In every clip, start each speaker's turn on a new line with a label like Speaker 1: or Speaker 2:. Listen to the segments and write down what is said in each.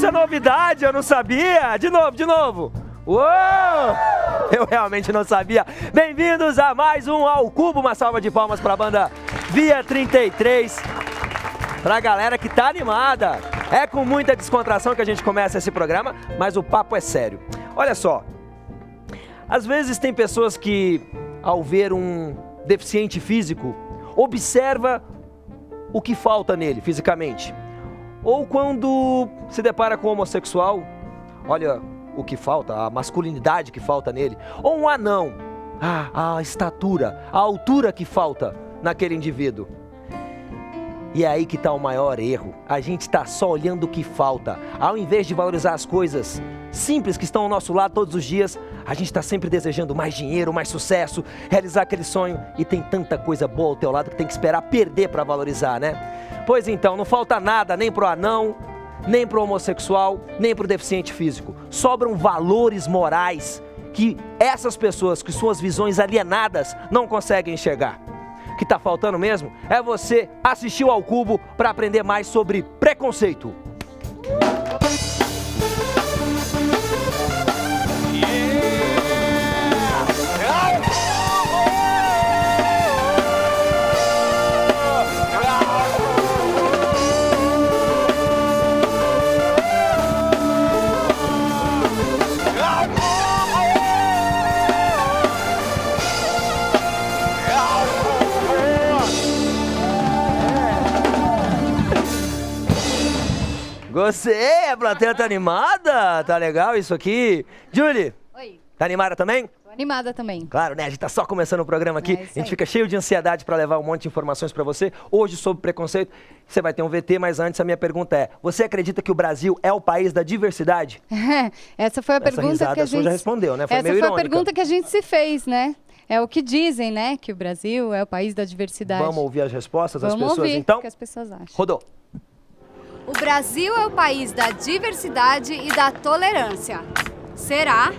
Speaker 1: Isso é novidade, eu não sabia. De novo. Uou! Eu realmente não sabia. Bem-vindos a mais um Ao Cubo. Uma salva de palmas para a banda Via 33. Pra galera que tá animada. É com muita descontração que a gente começa esse programa, mas o papo é sério. Olha só. Às vezes tem pessoas que, ao ver um deficiente físico, observa o que falta nele fisicamente. Ou quando se depara com um homossexual, olha o que falta, a masculinidade que falta nele. Ou um anão, a estatura, a altura que falta naquele indivíduo. E é aí que está o maior erro. A gente está só olhando o que falta. Ao invés de valorizar as coisas simples que estão ao nosso lado todos os dias, a gente está sempre desejando mais dinheiro, mais sucesso, realizar aquele sonho. E tem tanta coisa boa ao teu lado que tem que esperar perder para valorizar, né? Pois então, não falta nada nem pro anão, nem pro homossexual, nem pro deficiente físico. Sobram valores morais que essas pessoas, com suas visões alienadas, não conseguem enxergar. O que está faltando mesmo é você assistir ao Cubo para aprender mais sobre preconceito. Gostei, a plateia tá animada, tá legal isso aqui. Julie,
Speaker 2: oi.
Speaker 1: Tá animada também?
Speaker 2: Tô animada também.
Speaker 1: Claro, né? A gente tá só começando o programa aqui, a gente fica cheio de ansiedade para levar um monte de informações para você. Hoje sobre preconceito, você vai ter um VT, mas antes a minha pergunta é, você acredita que o Brasil é o país da diversidade?
Speaker 2: Essa foi a pergunta que a gente...
Speaker 1: já respondeu, né? Foi
Speaker 2: Essa
Speaker 1: meio
Speaker 2: foi
Speaker 1: irônica.
Speaker 2: a pergunta que a gente se fez, né? É o que dizem, né? Que o Brasil é o país da diversidade.
Speaker 1: Vamos ouvir as respostas das
Speaker 2: Vamos
Speaker 1: pessoas,
Speaker 2: ouvir
Speaker 1: então?
Speaker 2: o que as pessoas acham.
Speaker 1: Rodou.
Speaker 3: O Brasil é o país da diversidade e da tolerância. Será?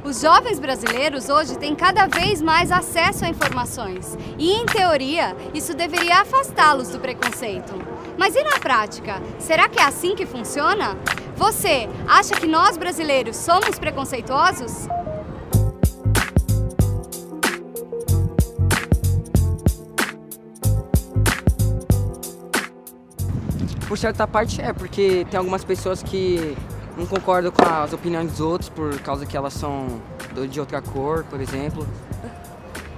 Speaker 3: Os jovens brasileiros hoje têm cada vez mais acesso a informações e, em teoria, isso deveria afastá-los do preconceito. Mas e na prática? Será que é assim que funciona? Você acha que nós brasileiros somos preconceituosos?
Speaker 4: Por certa parte porque tem algumas pessoas que não concordam com as opiniões dos outros por causa que elas são de outra cor, por exemplo.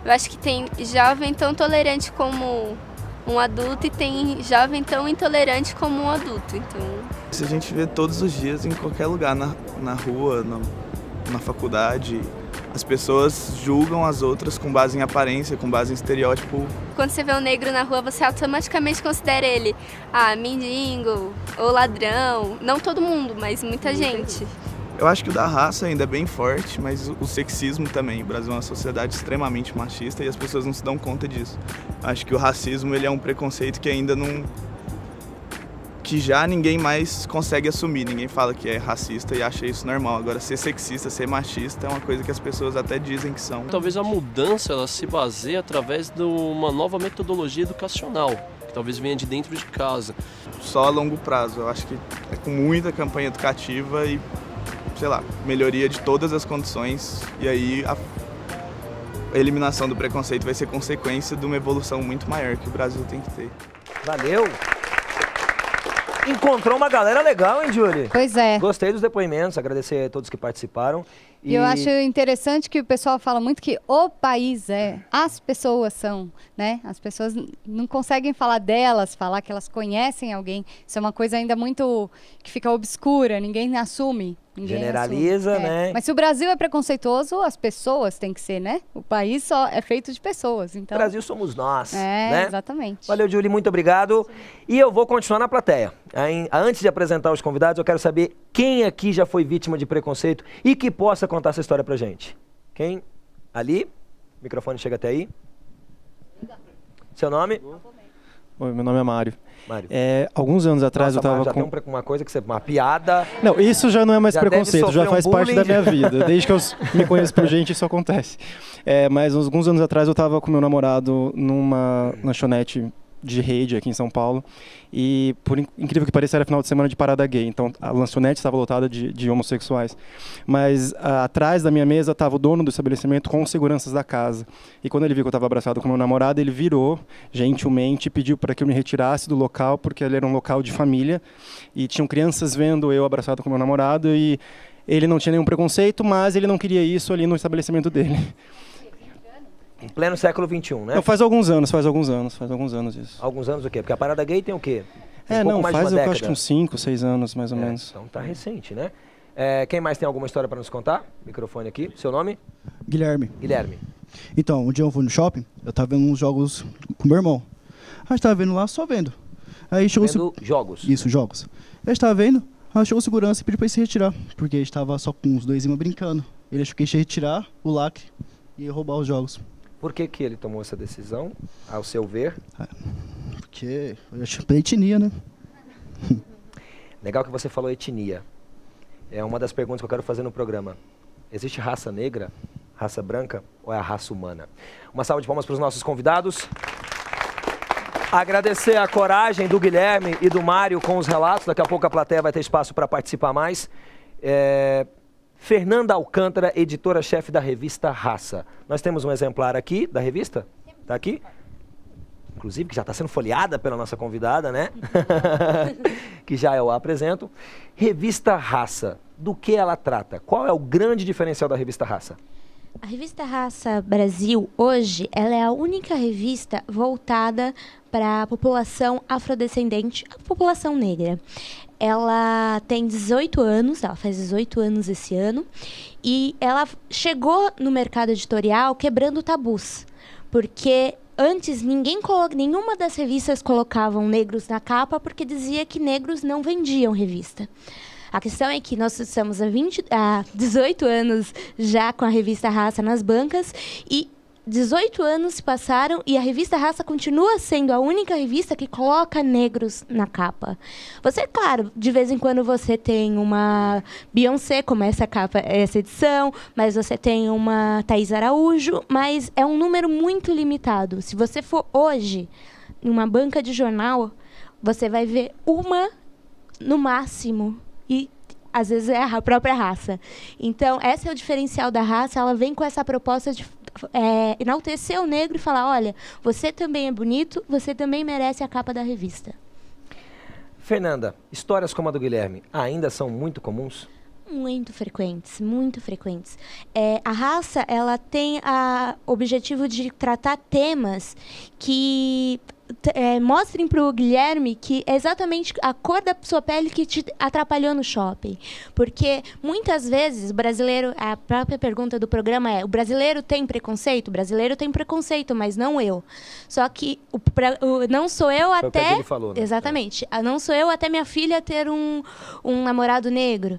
Speaker 5: Eu acho que tem jovem tão tolerante como um adulto e tem jovem tão intolerante como um adulto, então...
Speaker 6: Isso a gente vê todos os dias em qualquer lugar, na rua, na faculdade. As pessoas julgam as outras com base em aparência, com base em estereótipo.
Speaker 5: Quando você vê um negro na rua, você automaticamente considera ele mendigo ou ladrão. Não todo mundo, mas muita gente.
Speaker 6: Eu acho que o da raça ainda é bem forte, mas o sexismo também. O Brasil é uma sociedade extremamente machista e as pessoas não se dão conta disso. Acho que o racismo ele é um preconceito que ainda não... que já ninguém mais consegue assumir, ninguém fala que é racista e acha isso normal. Agora, ser sexista, ser machista é uma coisa que as pessoas até dizem que são.
Speaker 7: Talvez a mudança ela se baseie através de uma nova metodologia educacional, que talvez venha de dentro de casa.
Speaker 6: Só a longo prazo, eu acho que é com muita campanha educativa e, sei lá, melhoria de todas as condições, e aí a eliminação do preconceito vai ser consequência de uma evolução muito maior que o Brasil tem que ter.
Speaker 1: Valeu! encontrou uma galera legal, hein, Julie?
Speaker 2: Pois é.
Speaker 1: Gostei dos depoimentos, agradecer a todos que participaram.
Speaker 2: E eu acho interessante que o pessoal fala muito que o país as pessoas são, né? As pessoas não conseguem falar delas, falar que elas conhecem alguém. Isso é uma coisa ainda muito que fica obscura, ninguém assume.
Speaker 1: Generaliza, né?
Speaker 2: Mas se o Brasil é preconceituoso, as pessoas têm que ser, né? O país só é feito de pessoas, então...
Speaker 1: O Brasil somos nós, né?
Speaker 2: Exatamente.
Speaker 1: Valeu, Julie, muito obrigado. E eu vou continuar na plateia. Antes de apresentar os convidados, eu quero saber quem aqui já foi vítima de preconceito e que possa contar essa história pra gente. Quem? Ali? O microfone chega até aí. Seu nome?
Speaker 8: Oi, meu nome é Mário.
Speaker 1: Mário.
Speaker 8: Alguns anos atrás eu tava
Speaker 1: já
Speaker 8: com...
Speaker 1: tem uma coisa que você... Uma piada...
Speaker 8: Não, isso já não é mais
Speaker 1: Já
Speaker 8: preconceito,
Speaker 1: deve
Speaker 8: já
Speaker 1: sofrer
Speaker 8: faz
Speaker 1: um
Speaker 8: parte
Speaker 1: bullying.
Speaker 8: da minha vida. Desde que eu me conheço por gente, isso acontece. Mas alguns anos atrás eu tava com meu namorado numa lanchonete de rede aqui em São Paulo. E, por incrível que pareça, era final de semana de parada gay. Então, a lanchonete estava lotada de homossexuais. Mas atrás da minha mesa estava o dono do estabelecimento com os seguranças da casa. E quando ele viu que eu estava abraçado com meu namorado, ele virou, gentilmente, e pediu para que eu me retirasse do local, porque ele era um local de família. E tinham crianças vendo eu abraçado com meu namorado. E ele não tinha nenhum preconceito, mas ele não queria isso ali no estabelecimento dele.
Speaker 1: Em pleno século XXI, né?
Speaker 8: Não, faz alguns anos isso.
Speaker 1: Alguns anos o quê? Porque a parada gay tem o quê? Tem
Speaker 8: Faz eu acho que uns 5, 6 anos, mais ou menos.
Speaker 1: Então tá recente, né? Quem mais tem alguma história para nos contar? Microfone aqui. Seu nome?
Speaker 9: Guilherme.
Speaker 1: Guilherme.
Speaker 9: Então, um dia eu fui no shopping, eu tava vendo uns jogos com meu irmão. A gente tava vendo lá, só vendo. Aí chegou
Speaker 1: jogos?
Speaker 9: Isso, jogos. A gente tava vendo, aí chegou o segurança e pediu pra ele se retirar, porque a gente tava só com os dois brincando. Ele achou que a gente ia retirar o lacre e ia roubar os jogos.
Speaker 1: Por que ele tomou essa decisão, ao seu ver?
Speaker 9: Porque eu acho pela etnia, né?
Speaker 1: Legal que você falou etnia. É uma das perguntas que eu quero fazer no programa. Existe raça negra, raça branca ou é a raça humana? Uma salva de palmas para os nossos convidados. Agradecer a coragem do Guilherme e do Mário com os relatos. Daqui a pouco a plateia vai ter espaço para participar mais. Fernanda Alcântara, editora-chefe da revista Raça. Nós temos um exemplar aqui da revista. Está aqui? Inclusive, que já está sendo folheada pela nossa convidada, né? Que já eu a apresento. Revista Raça. Do que ela trata? Qual é o grande diferencial da revista Raça?
Speaker 10: A revista Raça Brasil, hoje, ela é a única revista voltada para a população afrodescendente, a população negra. Ela tem 18 anos, ela faz 18 anos esse ano, e ela chegou no mercado editorial quebrando tabus, porque antes nenhuma das revistas colocavam negros na capa porque dizia que negros não vendiam revista. A questão é que nós estamos há 18 anos já com a revista Raça nas bancas e 18 anos se passaram e a revista Raça continua sendo a única revista que coloca negros na capa. Você, claro, de vez em quando você tem uma Beyoncé, como essa edição, mas você tem uma Thaís Araújo, mas é um número muito limitado. Se você for hoje em uma banca de jornal, você vai ver uma no máximo. E, às vezes, é a própria Raça. Então, esse é o diferencial da Raça. Ela vem com essa proposta de enaltecer o negro e falar, olha, você também é bonito, você também merece a capa da revista.
Speaker 1: Fernanda, histórias como a do Guilherme ainda são muito comuns?
Speaker 10: Muito frequentes, muito frequentes. A Raça, ela tem o objetivo de tratar temas que mostrem para o Guilherme que é exatamente a cor da sua pele que te atrapalhou no shopping. Porque, muitas vezes, o brasileiro... A própria pergunta do programa é, o brasileiro tem preconceito? O brasileiro tem preconceito, mas não eu. Só que não sou eu
Speaker 1: Foi o que
Speaker 10: até...
Speaker 1: ele falou, né?
Speaker 10: Exatamente. Não sou eu até minha filha ter um namorado negro.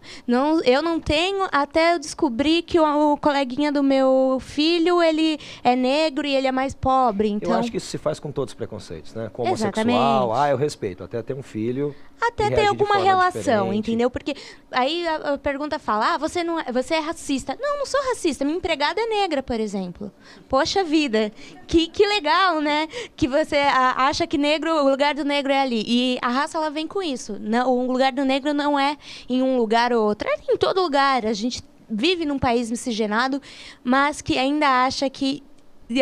Speaker 10: Eu não tenho até eu descobrir que o coleguinha do meu filho, ele é negro e ele é mais pobre. Então...
Speaker 1: Eu acho que isso se faz com todos os preconceitos, né? Com homossexual, eu respeito, até ter um filho.
Speaker 10: Até ter alguma relação, entendeu? Porque aí a pergunta fala, você é racista. Não sou racista, minha empregada é negra, por exemplo. Poxa vida, que legal, né? Que você acha que o lugar do negro é ali. E a Raça, ela vem com isso. Não, o lugar do negro não é em um lugar ou outro, é em todo lugar. A gente vive num país miscigenado, mas que ainda acha que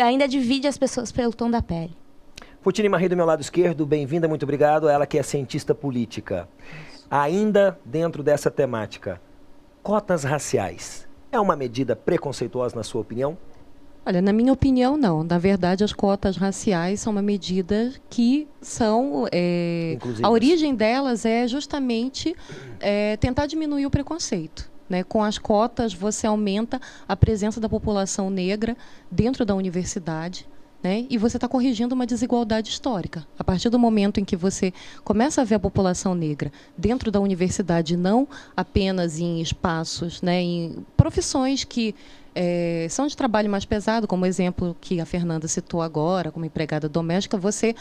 Speaker 10: ainda divide as pessoas pelo tom da pele.
Speaker 1: Putini Marri do meu lado esquerdo, bem-vinda, muito obrigado. Ela que é cientista política. Ainda dentro dessa temática, cotas raciais é uma medida preconceituosa na sua opinião?
Speaker 11: Olha, na minha opinião, não. Na verdade, as cotas raciais são uma medida que são... a origem delas é justamente tentar diminuir o preconceito. Né? Com as cotas, você aumenta a presença da população negra dentro da universidade, né? E você está corrigindo uma desigualdade histórica. A partir do momento em que você começa a ver a população negra dentro da universidade, não apenas em espaços, né, em profissões que são de trabalho mais pesado, como o exemplo que a Fernanda citou agora, como empregada doméstica, você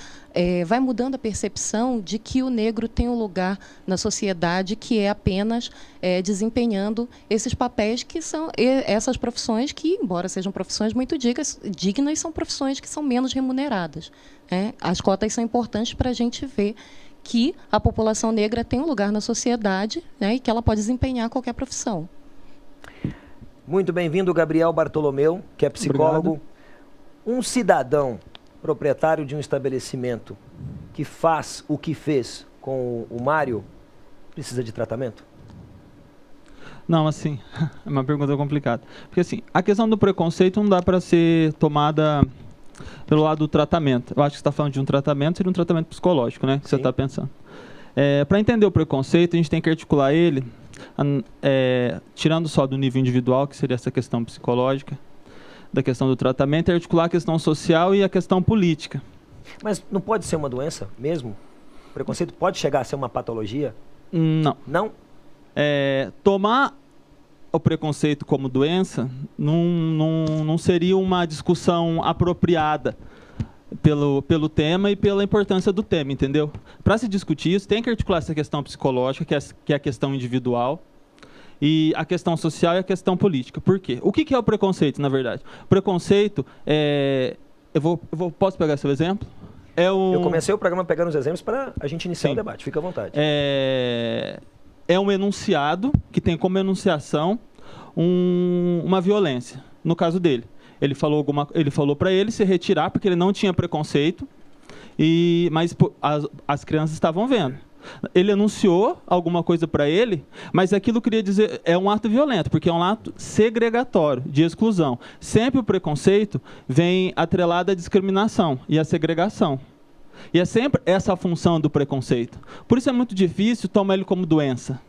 Speaker 11: vai mudando a percepção de que o negro tem um lugar na sociedade que é apenas desempenhando esses papéis que são essas profissões que, embora sejam profissões muito dignas, são profissões que são menos remuneradas. Né? As cotas são importantes para a gente ver que a população negra tem um lugar na sociedade, né, e que ela pode desempenhar qualquer profissão.
Speaker 1: Muito bem-vindo, Gabriel Bartolomeu, que é psicólogo. Obrigado. Um cidadão proprietário de um estabelecimento que faz o que fez com o Mário precisa de tratamento?
Speaker 12: Não, assim, é uma pergunta complicada. Porque, assim, a questão do preconceito não dá para ser tomada pelo lado do tratamento. Eu acho que você está falando de um tratamento, seria um tratamento psicológico, né? Que você está pensando. Para entender o preconceito, a gente tem que articular ele, tirando só do nível individual, que seria essa questão psicológica, da questão do tratamento, e articular a questão social e a questão política.
Speaker 1: Mas não pode ser uma doença mesmo? O preconceito pode chegar a ser uma patologia?
Speaker 12: Não.
Speaker 1: Não?
Speaker 12: Tomar o preconceito como doença não seria uma discussão apropriada pelo tema e pela importância do tema, entendeu? Para se discutir isso, tem que articular essa questão psicológica, que é a questão individual, e a questão social e a questão política. Por quê? O que é o preconceito, na verdade? O preconceito posso pegar seu exemplo? Eu
Speaker 1: comecei o programa pegando os exemplos para a gente iniciar o debate. Fica à vontade.
Speaker 12: É um enunciado que tem como enunciação uma violência, no caso dele. Ele falou para ele se retirar porque ele não tinha preconceito, mas as crianças estavam vendo. Ele anunciou alguma coisa para ele, mas aquilo queria dizer é um ato violento, porque é um ato segregatório, de exclusão. Sempre o preconceito vem atrelado à discriminação e à segregação. E é sempre essa a função do preconceito. Por isso é muito difícil tomar ele como doença.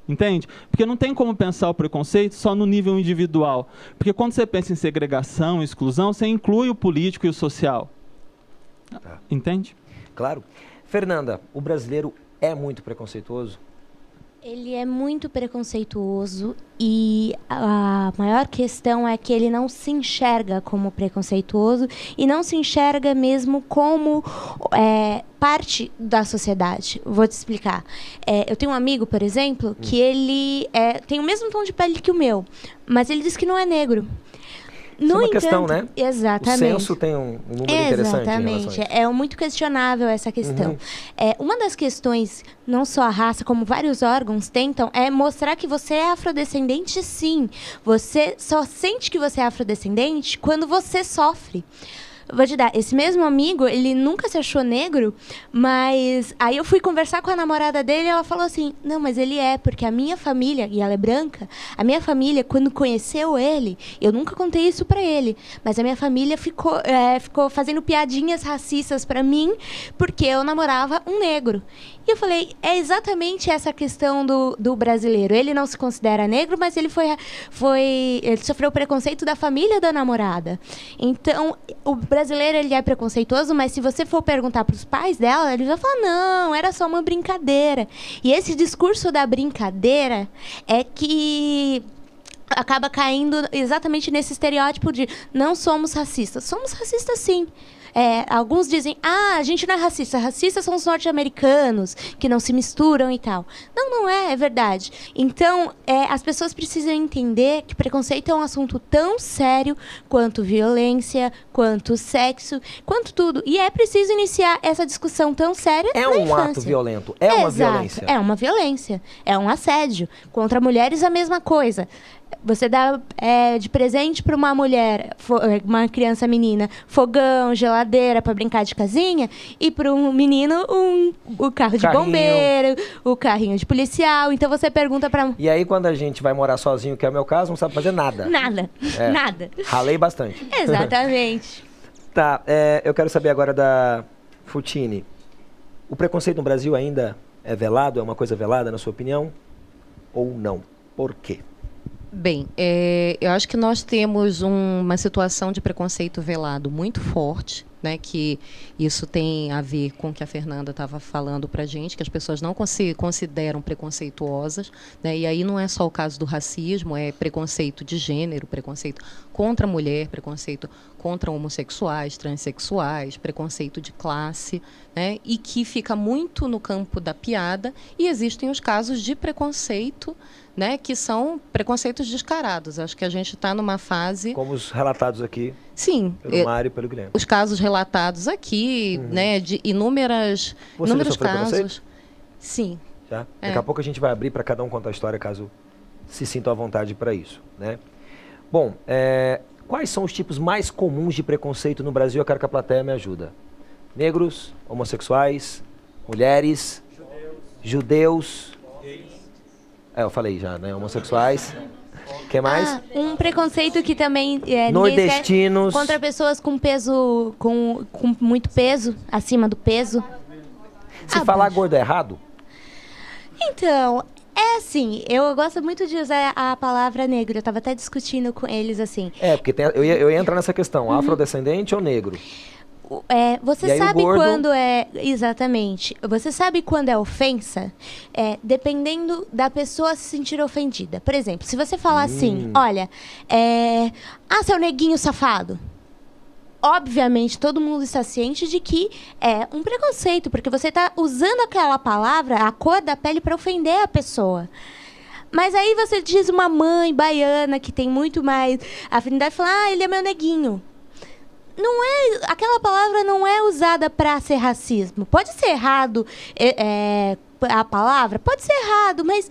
Speaker 12: Entende? Porque não tem como pensar o preconceito só no nível individual. Porque quando você pensa em segregação, exclusão, você inclui o político e o social.
Speaker 1: Tá.
Speaker 12: Entende?
Speaker 1: Claro. Fernanda, o brasileiro é muito preconceituoso?
Speaker 10: Ele é muito preconceituoso e a maior questão é que ele não se enxerga como preconceituoso e não se enxerga mesmo como parte da sociedade. Vou te explicar. Eu tenho um amigo, por exemplo, que ele tem o mesmo tom de pele que o meu, mas ele diz que não é negro.
Speaker 1: Isso é uma questão, né?
Speaker 10: Exatamente.
Speaker 1: O censo tem um número interessante.
Speaker 10: Exatamente. É muito questionável essa questão. Uma das questões, não só a raça, como vários órgãos tentam, é mostrar que você é afrodescendente, sim. Você só sente que você é afrodescendente quando você sofre. Vou te dar, esse mesmo amigo, ele nunca se achou negro, mas aí eu fui conversar com a namorada dele e ela falou assim, não, mas ele porque a minha família, e ela é branca, a minha família, quando conheceu ele, eu nunca contei isso pra ele, mas a minha família ficou fazendo piadinhas racistas pra mim, porque eu namorava um negro. E eu falei, é exatamente essa questão do brasileiro. Ele não se considera negro, mas ele ele sofreu preconceito da família da namorada. Então, o brasileiro ele é preconceituoso, mas se você for perguntar para os pais dela, eles vão falar, não, era só uma brincadeira. E esse discurso da brincadeira é que acaba caindo exatamente nesse estereótipo de não somos racistas. Somos racistas, sim. Alguns dizem, a gente não é racista. Racistas são os norte-americanos, que não se misturam e tal. Não é verdade. Então, as pessoas precisam entender que preconceito é um assunto tão sério quanto violência, quanto sexo, quanto tudo. E é preciso iniciar essa discussão tão séria na infância.
Speaker 1: Ato violento, uma violência.
Speaker 10: É uma violência, é um assédio. Contra mulheres, a mesma coisa. Você dá de presente para uma mulher, uma criança menina, fogão, geladeira para brincar de casinha, e para um menino o carro de bombeiro, o carrinho de policial. Então você pergunta para...
Speaker 1: E aí quando a gente vai morar sozinho, que é o meu caso, não sabe fazer nada.
Speaker 10: Nada, nada.
Speaker 1: Ralei bastante.
Speaker 10: Exatamente.
Speaker 1: Tá, eu quero saber agora da Futini. O preconceito no Brasil ainda é velado? É uma coisa velada, na sua opinião? Ou não? Por quê?
Speaker 11: Bem, eu acho que nós temos uma situação de preconceito velado muito forte, né, que isso tem a ver com o que a Fernanda estava falando para a gente, que as pessoas não se consideram preconceituosas, né, e aí não é só o caso do racismo, é preconceito de gênero, preconceito contra a mulher, preconceito contra homossexuais, transexuais, preconceito de classe, né, e que fica muito no campo da piada, e existem os casos de preconceito, né, que são preconceitos descarados. Acho que a gente está numa fase...
Speaker 1: Como os relatados aqui.
Speaker 11: Sim.
Speaker 1: Pelo Mário e pelo Guilherme.
Speaker 11: Os casos relatados aqui, né, de inúmeros casos. Sim.
Speaker 1: Já? Daqui a pouco a gente vai abrir para cada um contar a história, caso se sinta à vontade para isso, né? Bom, quais são os tipos mais comuns de preconceito no Brasil? Eu quero que a plateia me ajuda. Negros, homossexuais, mulheres, judeus. Eu falei já, né? Homossexuais. O que mais?
Speaker 10: Um preconceito que também
Speaker 1: nordestinos.
Speaker 10: Contra pessoas com peso, com muito peso, acima do peso.
Speaker 1: Se falar gordo é errado?
Speaker 10: Então, é assim, eu gosto muito de usar a palavra negro. Eu estava até discutindo com eles assim.
Speaker 1: Porque eu ia entrar nessa questão, afrodescendente ou negro?
Speaker 10: Você sabe quando exatamente, você sabe quando é ofensa? Dependendo da pessoa se sentir ofendida. Por exemplo, se você falar assim, olha, seu neguinho safado. Obviamente, todo mundo está ciente de que é um preconceito, porque você está usando aquela palavra, a cor da pele, para ofender a pessoa. Mas aí você diz uma mãe baiana que tem muito mais afinidade, fala, ele é meu neguinho. Aquela palavra não é usada para ser racismo. Pode ser errado a palavra, pode ser errado, mas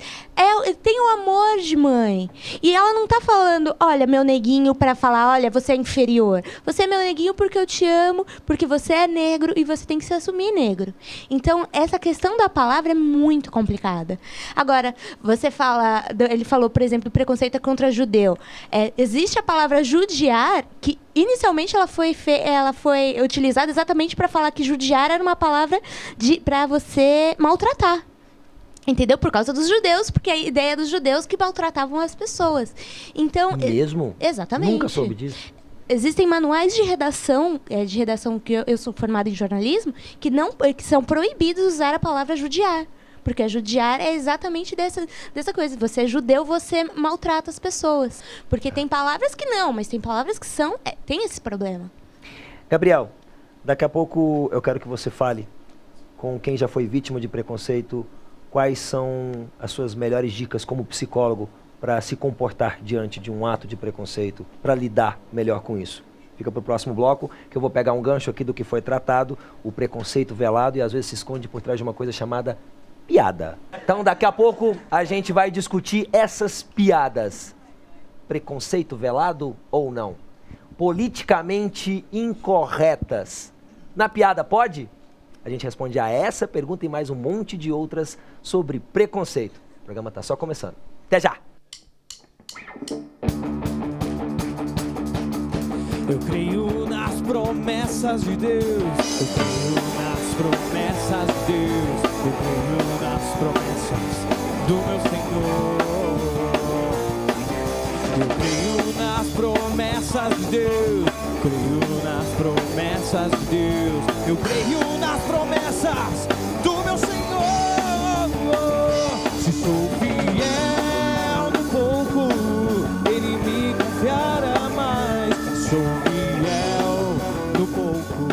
Speaker 10: tem o amor de mãe. E ela não tá falando, olha, meu neguinho, para falar, olha, você é inferior. Você é meu neguinho porque eu te amo, porque você é negro e você tem que se assumir negro. Então, essa questão da palavra é muito complicada. Agora, ele falou, por exemplo, preconceito contra judeu. Existe a palavra judiar, que inicialmente ela foi utilizada exatamente para falar que judiar era uma palavra para você maltratar. Entendeu? Por causa dos judeus, porque a ideia dos judeus que maltratavam as pessoas. Então,
Speaker 1: mesmo?
Speaker 10: Exatamente.
Speaker 1: Nunca soube disso.
Speaker 10: Existem manuais de redação que eu sou formada em jornalismo, que são proibidos usar a palavra judiar. Porque judiar é exatamente dessa coisa. Você é judeu, você maltrata as pessoas. Porque tem palavras que não, mas tem palavras que tem esse problema.
Speaker 1: Gabriel, daqui a pouco eu quero que você fale com quem já foi vítima de preconceito. Quais são as suas melhores dicas como psicólogo para se comportar diante de um ato de preconceito, para lidar melhor com isso? Fica para o próximo bloco, que eu vou pegar um gancho aqui do que foi tratado, o preconceito velado, e às vezes se esconde por trás de uma coisa chamada piada. Então, daqui a pouco, a gente vai discutir essas piadas. Preconceito velado ou não? Politicamente incorretas. Na piada pode? A gente responde a essa pergunta e mais um monte de outras sobre preconceito. O programa está só começando. Até já!
Speaker 13: Eu creio nas promessas de Deus. Eu creio nas promessas de Deus. Eu creio nas promessas do meu Senhor. Eu creio nas promessas de Deus. Creio nas promessas de Deus. Eu creio nas promessas do meu Senhor. Se sou fiel no pouco, Ele me confiará mais. Sou fiel no pouco.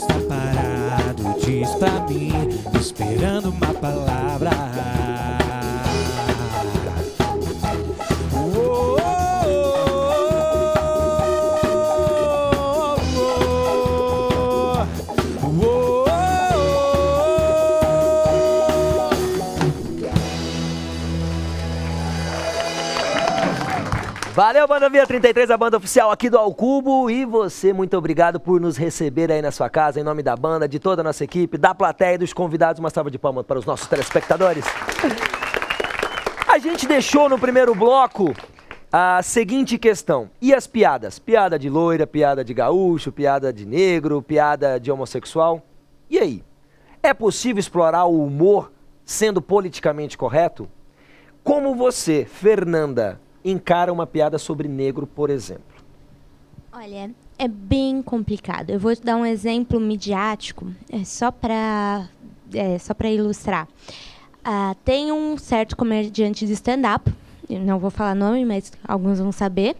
Speaker 13: está parado, diz pra mim, esperando uma palavra.
Speaker 1: Valeu, Banda Via 33, a banda oficial aqui do Ao Cubo. E você, muito obrigado por nos receber aí na sua casa, em nome da banda, de toda a nossa equipe, da plateia e dos convidados. Uma salva de palmas para os nossos telespectadores. A gente deixou no primeiro bloco a seguinte questão. E as piadas? Piada de loira, piada de gaúcho, piada de negro, piada de homossexual. E aí? É possível explorar o humor sendo politicamente correto? Como você, Fernanda, encara uma piada sobre negro, por exemplo?
Speaker 10: Olha, é bem complicado. Eu vou te dar um exemplo midiático, só para ilustrar. Tem um certo comediante de stand-up, eu não vou falar nome, mas alguns vão saber,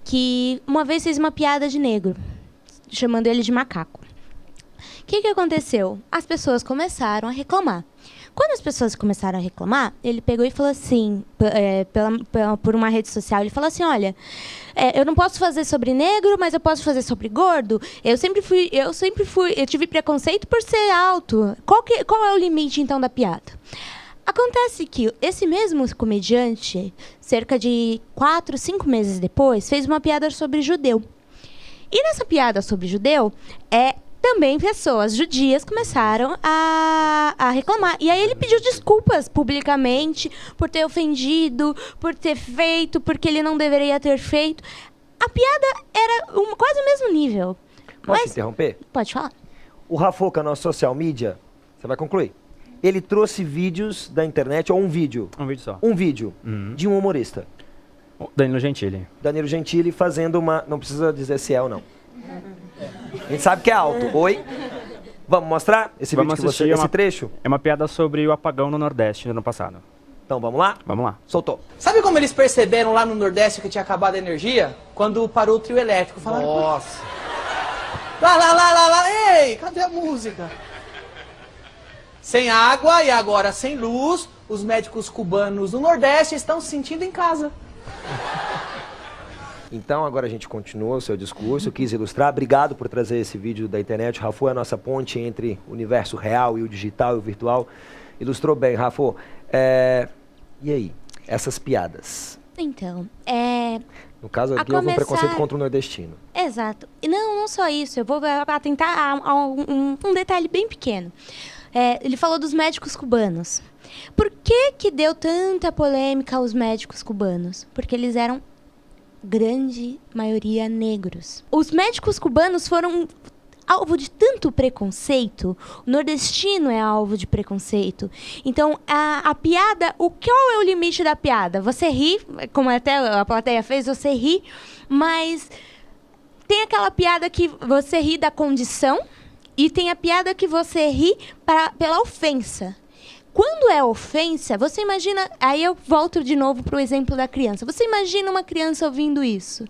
Speaker 10: que uma vez fez uma piada de negro, chamando ele de macaco. O que aconteceu? As pessoas começaram a reclamar. Quando as pessoas começaram a reclamar, ele pegou e falou assim, por uma rede social, ele falou assim, olha, eu não posso fazer sobre negro, mas eu posso fazer sobre gordo. Eu tive preconceito por ser alto. Qual é o limite, então, da piada? Acontece que esse mesmo comediante, cerca de 4, 5 meses depois, fez uma piada sobre judeu. E nessa piada sobre judeu, também pessoas judias começaram a reclamar. E aí ele pediu desculpas publicamente por ter ofendido, por ter feito, porque ele não deveria ter feito. A piada era quase o mesmo nível.
Speaker 1: Posso interromper?
Speaker 10: Pode falar.
Speaker 1: O Rafoca, nosso social media, você vai concluir? Ele trouxe vídeos da internet, ou um vídeo?
Speaker 14: Um vídeo só.
Speaker 1: Um vídeo de um humorista.
Speaker 14: Danilo Gentili.
Speaker 1: Danilo Gentili fazendo uma... Não precisa dizer se é ou não. A gente sabe que é alto. Oi? Vamos mostrar esse vídeo que você... Esse trecho?
Speaker 14: É uma piada sobre o apagão no Nordeste no ano passado.
Speaker 1: Então, vamos lá?
Speaker 14: Vamos lá.
Speaker 1: Soltou.
Speaker 15: Sabe como eles perceberam lá no Nordeste que tinha acabado a energia? Quando parou o trio elétrico. Falaram, nossa. Lá. Ei, cadê a música? Sem água e agora sem luz, os médicos cubanos do Nordeste estão se sentindo em casa.
Speaker 1: Então, agora a gente continua o seu discurso, quis ilustrar. Obrigado por trazer esse vídeo da internet. Rafa é a nossa ponte entre o universo real e o digital e o virtual. Ilustrou bem, Rafa. E aí? Essas piadas?
Speaker 10: Então,
Speaker 1: No caso aqui, houve um preconceito contra o nordestino.
Speaker 10: Exato. E não só isso. Eu vou atentar a um detalhe bem pequeno. Ele falou dos médicos cubanos. Por que deu tanta polêmica aos médicos cubanos? Porque eles eram grande maioria negros. Os médicos cubanos foram alvo de tanto preconceito, o nordestino é alvo de preconceito. Então, a piada, qual é o limite da piada? Você ri, como até a plateia fez, você ri, mas tem aquela piada que você ri da condição e tem a piada que você ri pela ofensa. Quando é ofensa, você imagina... Aí eu volto de novo para o exemplo da criança. Você imagina uma criança ouvindo isso.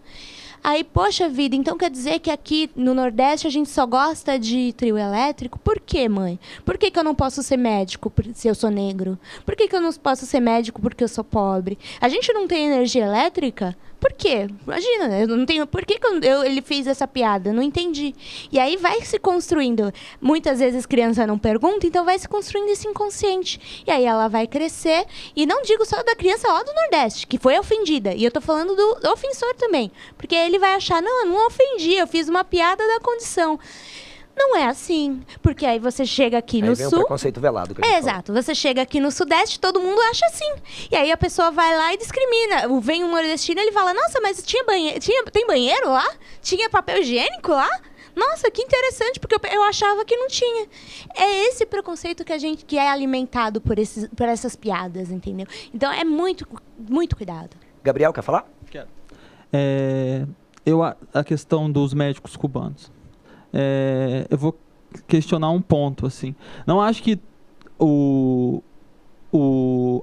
Speaker 10: Aí, poxa vida, então quer dizer que aqui no Nordeste a gente só gosta de trio elétrico? Por quê, mãe? Por que eu não posso ser médico se eu sou negro? Por que eu não posso ser médico porque eu sou pobre? A gente não tem energia elétrica? Por quê? Imagina, eu não tenho... Por que ele fez essa piada? Não entendi. E aí vai se construindo. Muitas vezes criança não pergunta, então vai se construindo esse inconsciente. E aí ela vai crescer. E não digo só da criança lá do Nordeste, que foi ofendida. E eu tô falando do ofensor também. Porque ele vai achar, não, eu não ofendi, eu fiz uma piada da condição. Não é assim, porque aí você chega aqui no
Speaker 1: vem
Speaker 10: sul...
Speaker 1: o preconceito velado. Que a gente
Speaker 10: Exato, você chega aqui no Sudeste, todo mundo acha assim. E aí a pessoa vai lá e discrimina. Vem um nordestino, ele fala, nossa, mas tem banheiro lá? Tinha papel higiênico lá? Nossa, que interessante, porque eu achava que não tinha. É esse preconceito que é alimentado por essas piadas, entendeu? Então é muito, muito cuidado.
Speaker 1: Gabriel, quer falar?
Speaker 12: Quero. A questão dos médicos cubanos. Eu vou questionar um ponto, assim. Não acho que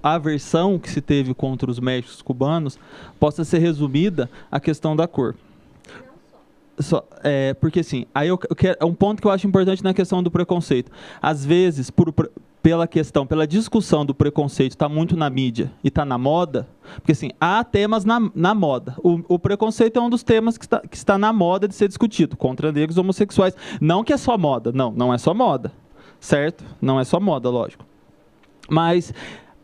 Speaker 12: a aversão que se teve contra os médicos cubanos possa ser resumida à questão da cor. porque assim, aí é um ponto que eu acho importante na questão do preconceito. Às vezes, pela discussão do preconceito está muito na mídia e está na moda, porque assim, há temas na moda. O preconceito é um dos temas que está na moda de ser discutido, contra negros e homossexuais. Não que é só moda, não é só moda, certo? Não é só moda, lógico. Mas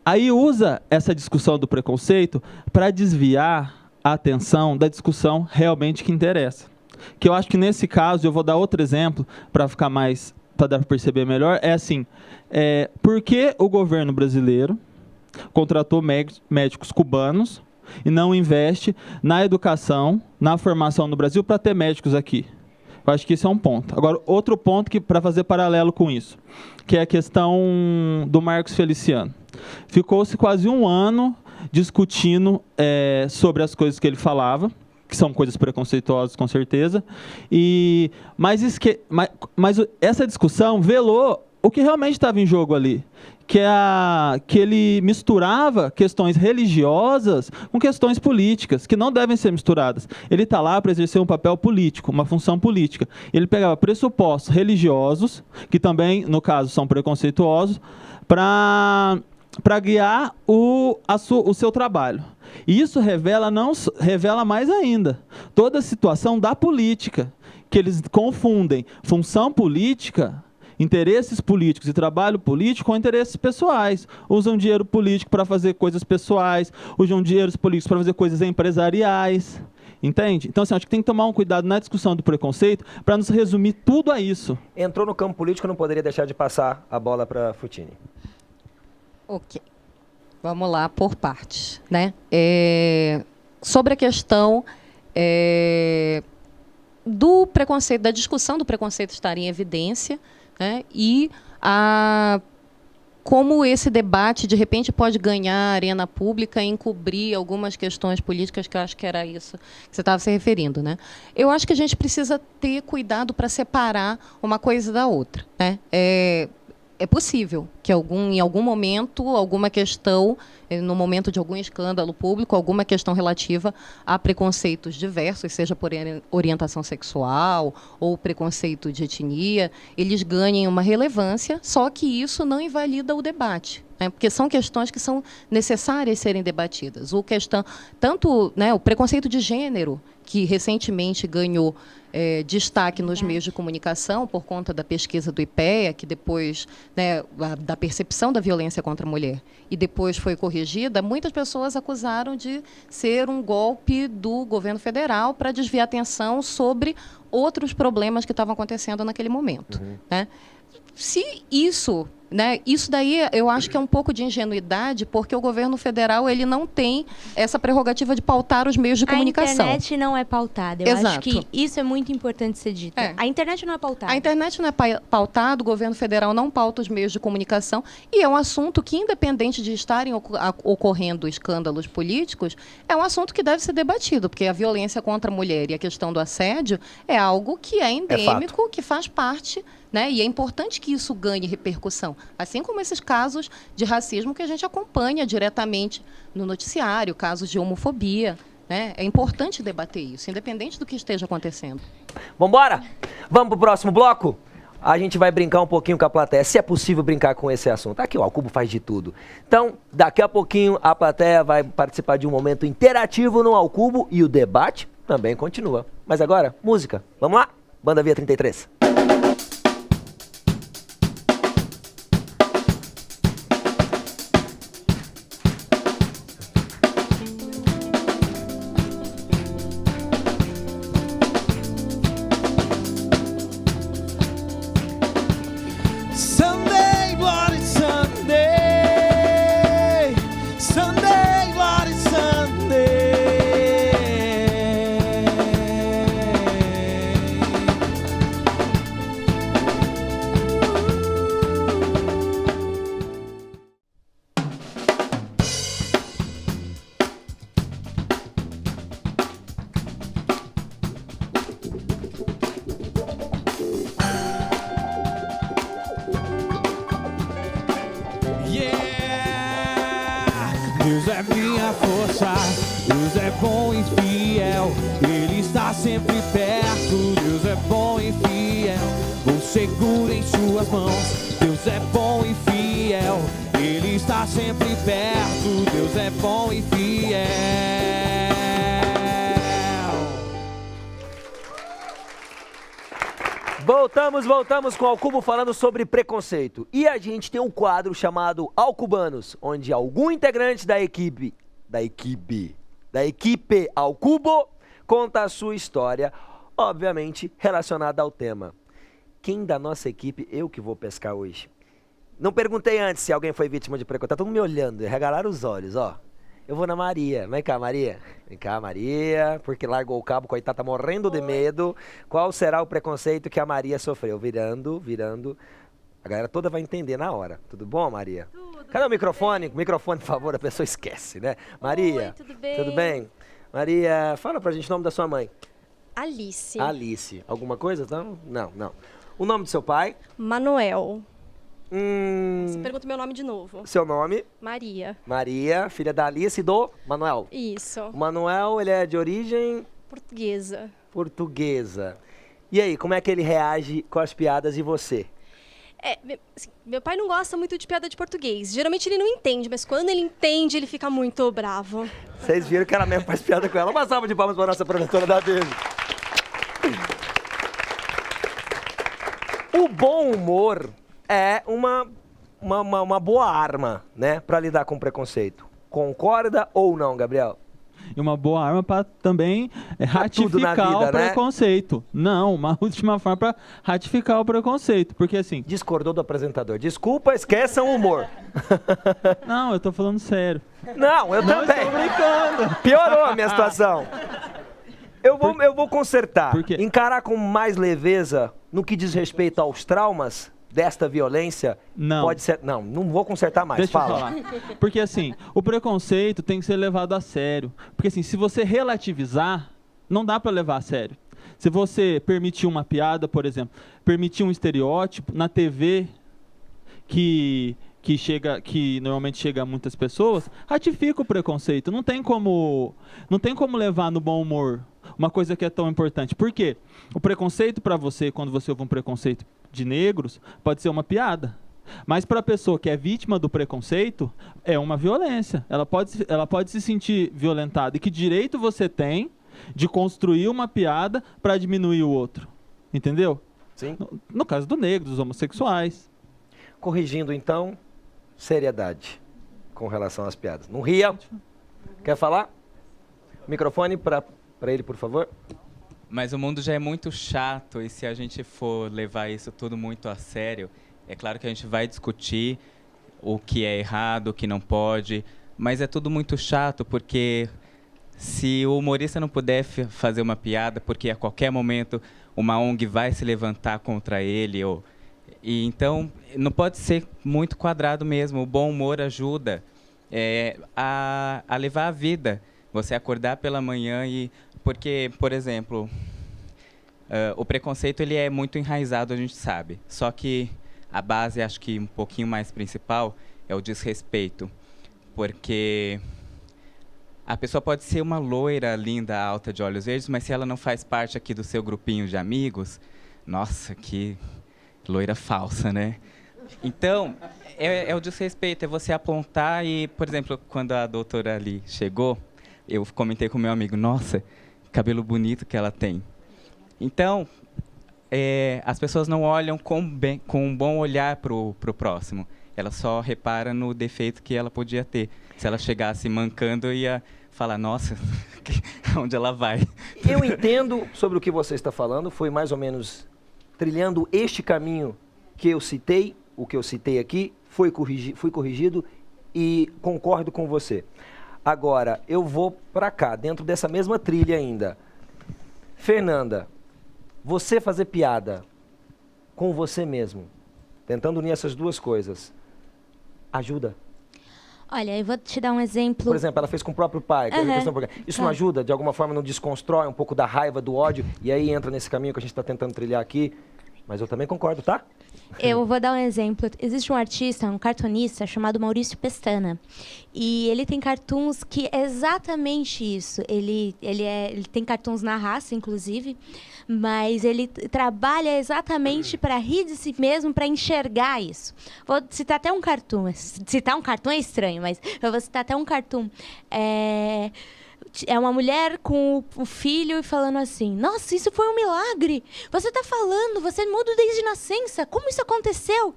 Speaker 12: aí usa essa discussão do preconceito para desviar a atenção da discussão realmente que interessa. Que eu acho que nesse caso, eu vou dar outro exemplo para ficar mais, para dar para perceber melhor, é assim, por que o governo brasileiro contratou médicos cubanos e não investe na educação, na formação no Brasil para ter médicos aqui? Eu acho que isso é um ponto. Agora, outro ponto que para fazer paralelo com isso, que é a questão do Marcos Feliciano. Ficou-se quase um ano discutindo sobre as coisas que ele falava, que são coisas preconceituosas, com certeza. Mas essa discussão velou o que realmente estava em jogo ali, que ele misturava questões religiosas com questões políticas, que não devem ser misturadas. Ele está lá para exercer um papel político, uma função política. Ele pegava pressupostos religiosos, que também, no caso, são preconceituosos, para guiar o seu trabalho. E isso revela mais ainda toda a situação da política, que eles confundem função política, interesses políticos e trabalho político com interesses pessoais. Usam dinheiro político para fazer coisas pessoais, usam dinheiros políticos para fazer coisas empresariais. Entende? Então, assim, acho que tem que tomar um cuidado na discussão do preconceito para nos resumir tudo a isso.
Speaker 1: Entrou no campo político, não poderia deixar de passar a bola para Futini.
Speaker 11: Ok. Vamos lá por partes, né? Sobre a questão do preconceito, da discussão do preconceito estar em evidência, né? E como esse debate, de repente, pode ganhar arena pública e encobrir algumas questões políticas, que eu acho que era isso que você estava se referindo, né? Eu acho que a gente precisa ter cuidado para separar uma coisa da outra, né? É possível que em algum momento, alguma questão, no momento de algum escândalo público, alguma questão relativa a preconceitos diversos, seja por orientação sexual ou preconceito de etnia, eles ganhem uma relevância, só que isso não invalida o debate, né? Porque são questões que são necessárias serem debatidas. Tanto, né, o preconceito de gênero, que recentemente ganhou destaque nos meios de comunicação por conta da pesquisa do IPEA, que depois, né, da percepção da violência contra a mulher, e depois foi corrigida, muitas pessoas acusaram de ser um golpe do governo federal para desviar a atenção sobre outros problemas que estavam acontecendo naquele momento. Né? Se isso... Né? Isso daí eu acho que é um pouco de ingenuidade, porque o governo federal ele não tem essa prerrogativa de pautar os meios de comunicação.
Speaker 10: A internet não é pautada. Eu acho que isso é muito importante ser dito. A internet não é pautada.
Speaker 11: A internet não é pautada, o governo federal não pauta os meios de comunicação, e é um assunto que, independente de estarem ocorrendo escândalos políticos, é um assunto que deve ser debatido, porque a violência contra a mulher e a questão do assédio é algo que é endêmico, que faz parte... Né? E é importante que isso ganhe repercussão, assim como esses casos de racismo que a gente acompanha diretamente no noticiário, casos de homofobia. Né? É importante debater isso, independente do que esteja acontecendo.
Speaker 1: Vambora? Vamos para o próximo bloco? A gente vai brincar um pouquinho com a plateia, se é possível brincar com esse assunto. Aqui, ó, o Cubo faz de tudo. Então, daqui a pouquinho, a plateia vai participar de um momento interativo no Ao Cubo e o debate também continua. Mas agora, música. Vamos lá? Banda Via 33.
Speaker 13: Sunday, Bloody Sunday. Sunday, Bloody Sunday. Yeah, Deus é minha força, Deus é bom e fiel, Ele está sempre perto. Deus é bom e fiel, vou seguro em suas mãos. Deus é bom e fiel, Ele está sempre perto. Deus é bom e fiel.
Speaker 1: Voltamos com o Alcubo falando sobre preconceito. E a gente tem um quadro chamado Alcubanos, onde algum integrante da equipe Alcubo conta a sua história, obviamente relacionada ao tema. Quem da nossa equipe, eu que vou pescar hoje? Não perguntei antes se alguém foi vítima de preconceito. Tá todo mundo me olhando, regalaram os olhos, ó. Eu vou na Maria. Vem cá, Maria. Vem cá, Maria, porque largou o cabo, coitada, tá morrendo de medo. Qual será o preconceito que a Maria sofreu? Virando. A galera toda vai entender na hora. Tudo bom, Maria? Tudo. Cadê o microfone? O microfone, por favor, a pessoa esquece, né? Maria.
Speaker 16: Oi, tudo bem?
Speaker 1: Tudo bem? Maria, fala pra gente o nome da sua mãe.
Speaker 16: Alice.
Speaker 1: Alice. Alguma coisa? Não. O nome do seu pai?
Speaker 16: Manuel. Você pergunta meu nome de novo.
Speaker 1: Seu nome?
Speaker 16: Maria.
Speaker 1: Maria, filha da Alice e do Manuel.
Speaker 16: Isso.
Speaker 1: O Manuel, ele é de origem?
Speaker 16: Portuguesa.
Speaker 1: Portuguesa. E aí, como é que ele reage com as piadas e você?
Speaker 16: Meu pai não gosta muito de piada de português. Geralmente ele não entende, mas quando ele entende, ele fica muito bravo.
Speaker 1: Vocês viram que ela mesmo faz piada com ela. Uma salva de palmas para a nossa produtora da Beijo. O bom humor é uma boa arma, né, para lidar com preconceito. Concorda ou não, Gabriel?
Speaker 12: E uma boa arma para também
Speaker 1: tudo na
Speaker 12: ratificar
Speaker 1: vida,
Speaker 12: o preconceito. Não, uma última forma para ratificar o preconceito. Porque assim...
Speaker 1: Discordou do apresentador. Desculpa, esqueçam o humor.
Speaker 12: Não, eu tô falando sério.
Speaker 1: Não, eu também.
Speaker 12: Estou brincando.
Speaker 1: Piorou a minha situação. Eu vou consertar. Encarar com mais leveza no que diz respeito aos traumas desta violência.
Speaker 12: Não.
Speaker 1: Pode ser. Não vou consertar mais.
Speaker 12: Deixa
Speaker 1: Fala.
Speaker 12: eu falar. Porque assim, o preconceito tem que ser levado a sério. Porque assim, se você relativizar, não dá para levar a sério. Se você permitir uma piada, por exemplo, permitir um estereótipo na TV que normalmente chega a muitas pessoas, ratifica o preconceito. Não tem como levar no bom humor uma coisa que é tão importante. Por quê? O preconceito para você, quando você ouve um preconceito de negros, pode ser uma piada. Mas para a pessoa que é vítima do preconceito, é uma violência. Ela pode se sentir violentada. E que direito você tem de construir uma piada para diminuir o outro? Entendeu?
Speaker 1: Sim.
Speaker 12: No caso do negro, dos homossexuais.
Speaker 1: Corrigindo, então, seriedade com relação às piadas. Não ria. Quer falar? Microfone para ele, por favor.
Speaker 17: Mas o mundo já é muito chato e se a gente for levar isso tudo muito a sério, é claro que a gente vai discutir o que é errado, o que não pode, mas é tudo muito chato porque se o humorista não puder fazer uma piada, porque a qualquer momento uma ONG vai se levantar contra ele, e então não pode ser muito quadrado mesmo. O bom humor ajuda a levar a vida. Você acordar pela manhã e... Porque, por exemplo, o preconceito ele é muito enraizado, a gente sabe. Só que a base, acho que um pouquinho mais principal, é o desrespeito. Porque a pessoa pode ser uma loira, linda, alta, de olhos verdes, mas se ela não faz parte aqui do seu grupinho de amigos, nossa, que loira falsa, né? Então, é o desrespeito, é você apontar e, por exemplo, quando a doutora ali chegou, eu comentei com meu amigo, nossa, cabelo bonito que ela tem. Então, as pessoas não olham com um bom olhar para o próximo. Ela só repara no defeito que ela podia ter. Se ela chegasse mancando, eu ia falar, nossa, onde ela vai?
Speaker 1: Eu entendo sobre o que você está falando. Foi mais ou menos trilhando este caminho que eu citei, o que eu citei aqui, fui corrigido e concordo com você. Agora, eu vou para cá, dentro dessa mesma trilha ainda. Fernanda, você fazer piada com você mesmo, tentando unir essas duas coisas, ajuda?
Speaker 10: Olha, eu vou te dar um exemplo.
Speaker 1: Por exemplo, ela fez com o próprio pai. Isso não ajuda? De alguma forma não desconstrói um pouco da raiva, do ódio, e aí entra nesse caminho que a gente está tentando trilhar aqui? Mas eu também concordo, tá?
Speaker 10: Eu vou dar um exemplo. Existe um artista, um cartunista chamado Maurício Pestana. E ele tem cartoons que é exatamente isso. Ele tem cartoons na raça, inclusive, mas ele trabalha exatamente para rir de si mesmo, para enxergar isso. Vou citar até um cartoon. Citar um cartoon é estranho, mas eu vou citar até um cartoon. É uma mulher com o filho e falando assim: nossa, isso foi um milagre. Você está falando, você muda desde nascença. Como isso aconteceu?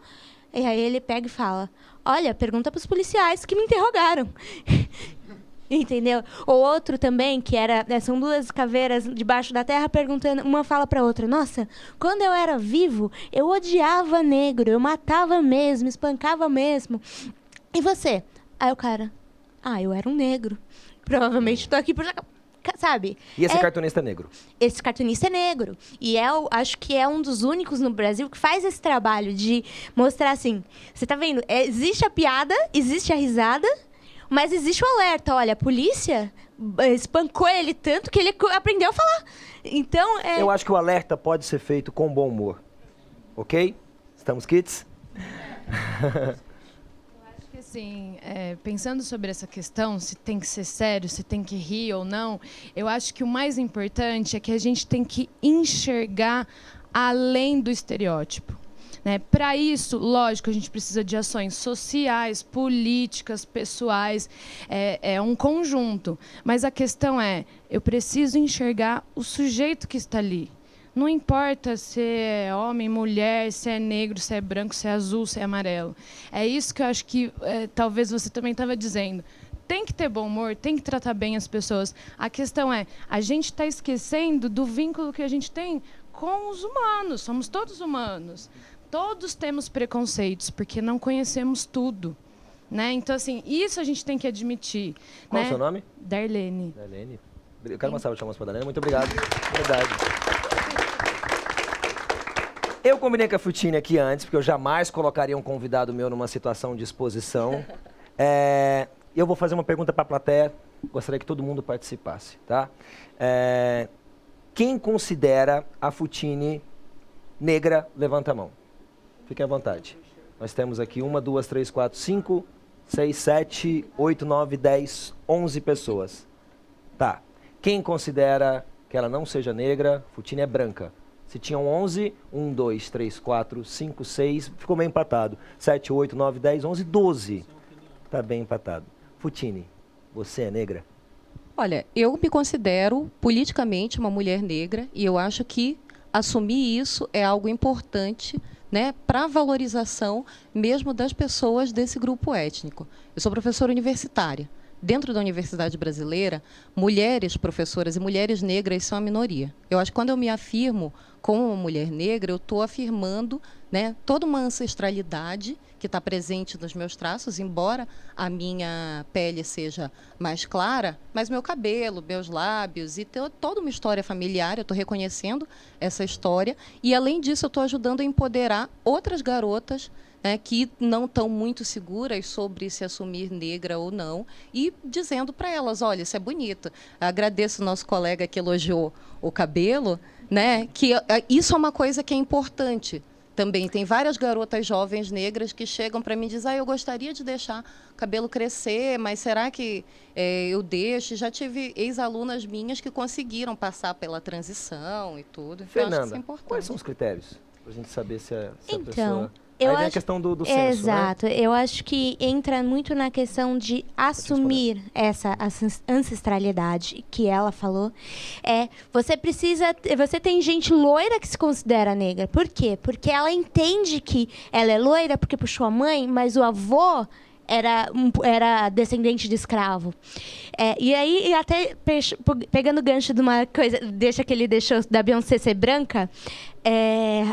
Speaker 10: E aí ele pega e fala: olha, pergunta para os policiais que me interrogaram. Entendeu? Ou outro também, que são duas caveiras debaixo da terra perguntando, uma fala para outra: nossa, quando eu era vivo, eu odiava negro, eu matava mesmo, espancava mesmo. E você? Aí o cara: eu era um negro. Provavelmente estou aqui por... Sabe?
Speaker 1: E esse cartunista é negro?
Speaker 10: Esse cartunista é negro. E acho que é um dos únicos no Brasil que faz esse trabalho de mostrar assim... Você tá vendo? Existe a piada, existe a risada, mas existe o alerta. Olha, a polícia espancou ele tanto que ele aprendeu a falar. Então,
Speaker 1: Eu acho que o alerta pode ser feito com bom humor. Ok? Estamos kits?
Speaker 18: Assim, pensando sobre essa questão, se tem que ser sério, se tem que rir ou não, eu acho que o mais importante é que a gente tem que enxergar além do estereótipo. Né? Para isso, lógico, a gente precisa de ações sociais, políticas, pessoais, é um conjunto. Mas a questão eu preciso enxergar o sujeito que está ali. Não importa se é homem, mulher, se é negro, se é branco, se é azul, se é amarelo. É isso que eu acho que talvez você também estava dizendo. Tem que ter bom humor, tem que tratar bem as pessoas. A questão a gente está esquecendo do vínculo que a gente tem com os humanos. Somos todos humanos. Todos temos preconceitos, porque não conhecemos tudo. Né? Então, assim, isso a gente tem que admitir.
Speaker 1: Qual
Speaker 18: né?
Speaker 1: é o seu nome?
Speaker 18: Darlene.
Speaker 1: Darlene. Eu quero uma salva de palmas para a Darlene. Muito obrigado. Verdade. Eu combinei com a Futini aqui antes, porque eu jamais colocaria um convidado meu numa situação de exposição. Eu vou fazer uma pergunta para a plateia. Gostaria que todo mundo participasse, tá? Quem considera a Futini negra, levanta a mão. Fique à vontade. Nós temos aqui 1, 2, 3, 4, 5, 6, 7, 8, 9, 10, 11 pessoas. Tá. Quem considera que ela não seja negra, Futini é branca. Se tinham 11, 1, 2, 3, 4, 5, 6, ficou bem empatado. 7, 8, 9, 10, 11, 12. Tá bem empatado. Futini, você é negra?
Speaker 11: Olha, eu me considero politicamente uma mulher negra e eu acho que assumir isso é algo importante, né, para a valorização mesmo das pessoas desse grupo étnico. Eu sou professora universitária. Dentro da Universidade Brasileira, mulheres professoras e mulheres negras são a minoria. Eu acho que quando eu me afirmo como uma mulher negra, eu estou afirmando, né, toda uma ancestralidade que está presente nos meus traços, embora a minha pele seja mais clara, mas meu cabelo, meus lábios e toda uma história familiar, eu estou reconhecendo essa história e, além disso, eu estou ajudando a empoderar outras garotas, né, que não estão muito seguras sobre se assumir negra ou não, e dizendo para elas: olha, isso é bonito. Agradeço o nosso colega que elogiou o cabelo, né, que isso é uma coisa que é importante. Também tem várias garotas jovens negras que chegam para mim e dizem: eu gostaria de deixar o cabelo crescer, mas será que eu deixo? Já tive ex-alunas minhas que conseguiram passar pela transição e tudo. Então,
Speaker 1: Fernanda,
Speaker 11: acho que isso é importante.
Speaker 1: quais são os critérios para a gente saber se a
Speaker 10: Então,
Speaker 1: pessoa...
Speaker 10: eu
Speaker 1: Aí vem
Speaker 10: acho...
Speaker 1: a questão do censo,
Speaker 10: Exato.
Speaker 1: né?
Speaker 10: Eu acho que entra muito na questão de assumir essa ancestralidade que ela falou. Você tem gente loira que se considera negra. Por quê? Porque ela entende que ela é loira porque puxou a mãe, mas o avô era descendente de escravo. E aí, até pegando o gancho de uma coisa, que ele deixou da Beyoncé ser branca,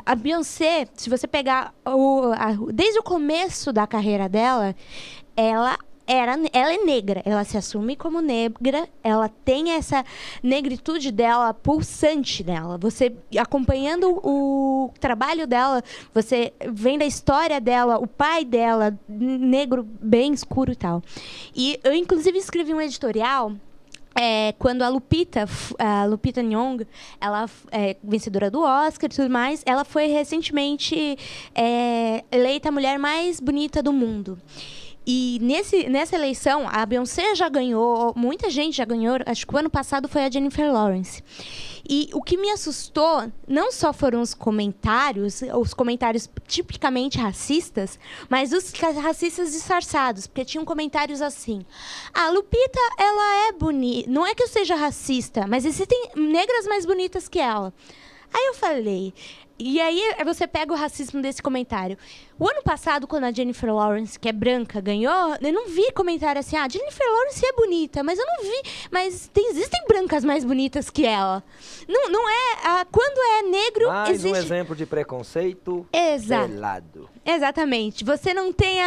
Speaker 10: a Beyoncé, se você pegar desde o começo da carreira dela, ela é negra, ela se assume como negra, ela tem essa negritude dela, pulsante dela. Você, acompanhando o trabalho dela, você vendo a história dela, o pai dela, negro bem escuro e tal. E eu, inclusive, escrevi um editorial quando a Lupita Nyong'o, ela é vencedora do Oscar e tudo mais, ela foi recentemente eleita a mulher mais bonita do mundo. E nessa eleição, a Beyoncé já ganhou, muita gente já ganhou, acho que o ano passado foi a Jennifer Lawrence. E o que me assustou não só foram os comentários tipicamente racistas, mas os racistas disfarçados, porque tinham comentários assim: a Lupita, ela é bonita, não é que eu seja racista, mas existem negras mais bonitas que ela. Aí eu falei, e aí você pega o racismo desse comentário. O ano passado, quando a Jennifer Lawrence, que é branca, ganhou, eu não vi comentário assim, Jennifer Lawrence é bonita, mas eu não vi, mas existem brancas mais bonitas que ela. Não é, quando é negro,
Speaker 1: mais um exemplo de preconceito velado.
Speaker 10: Exatamente. Você não tem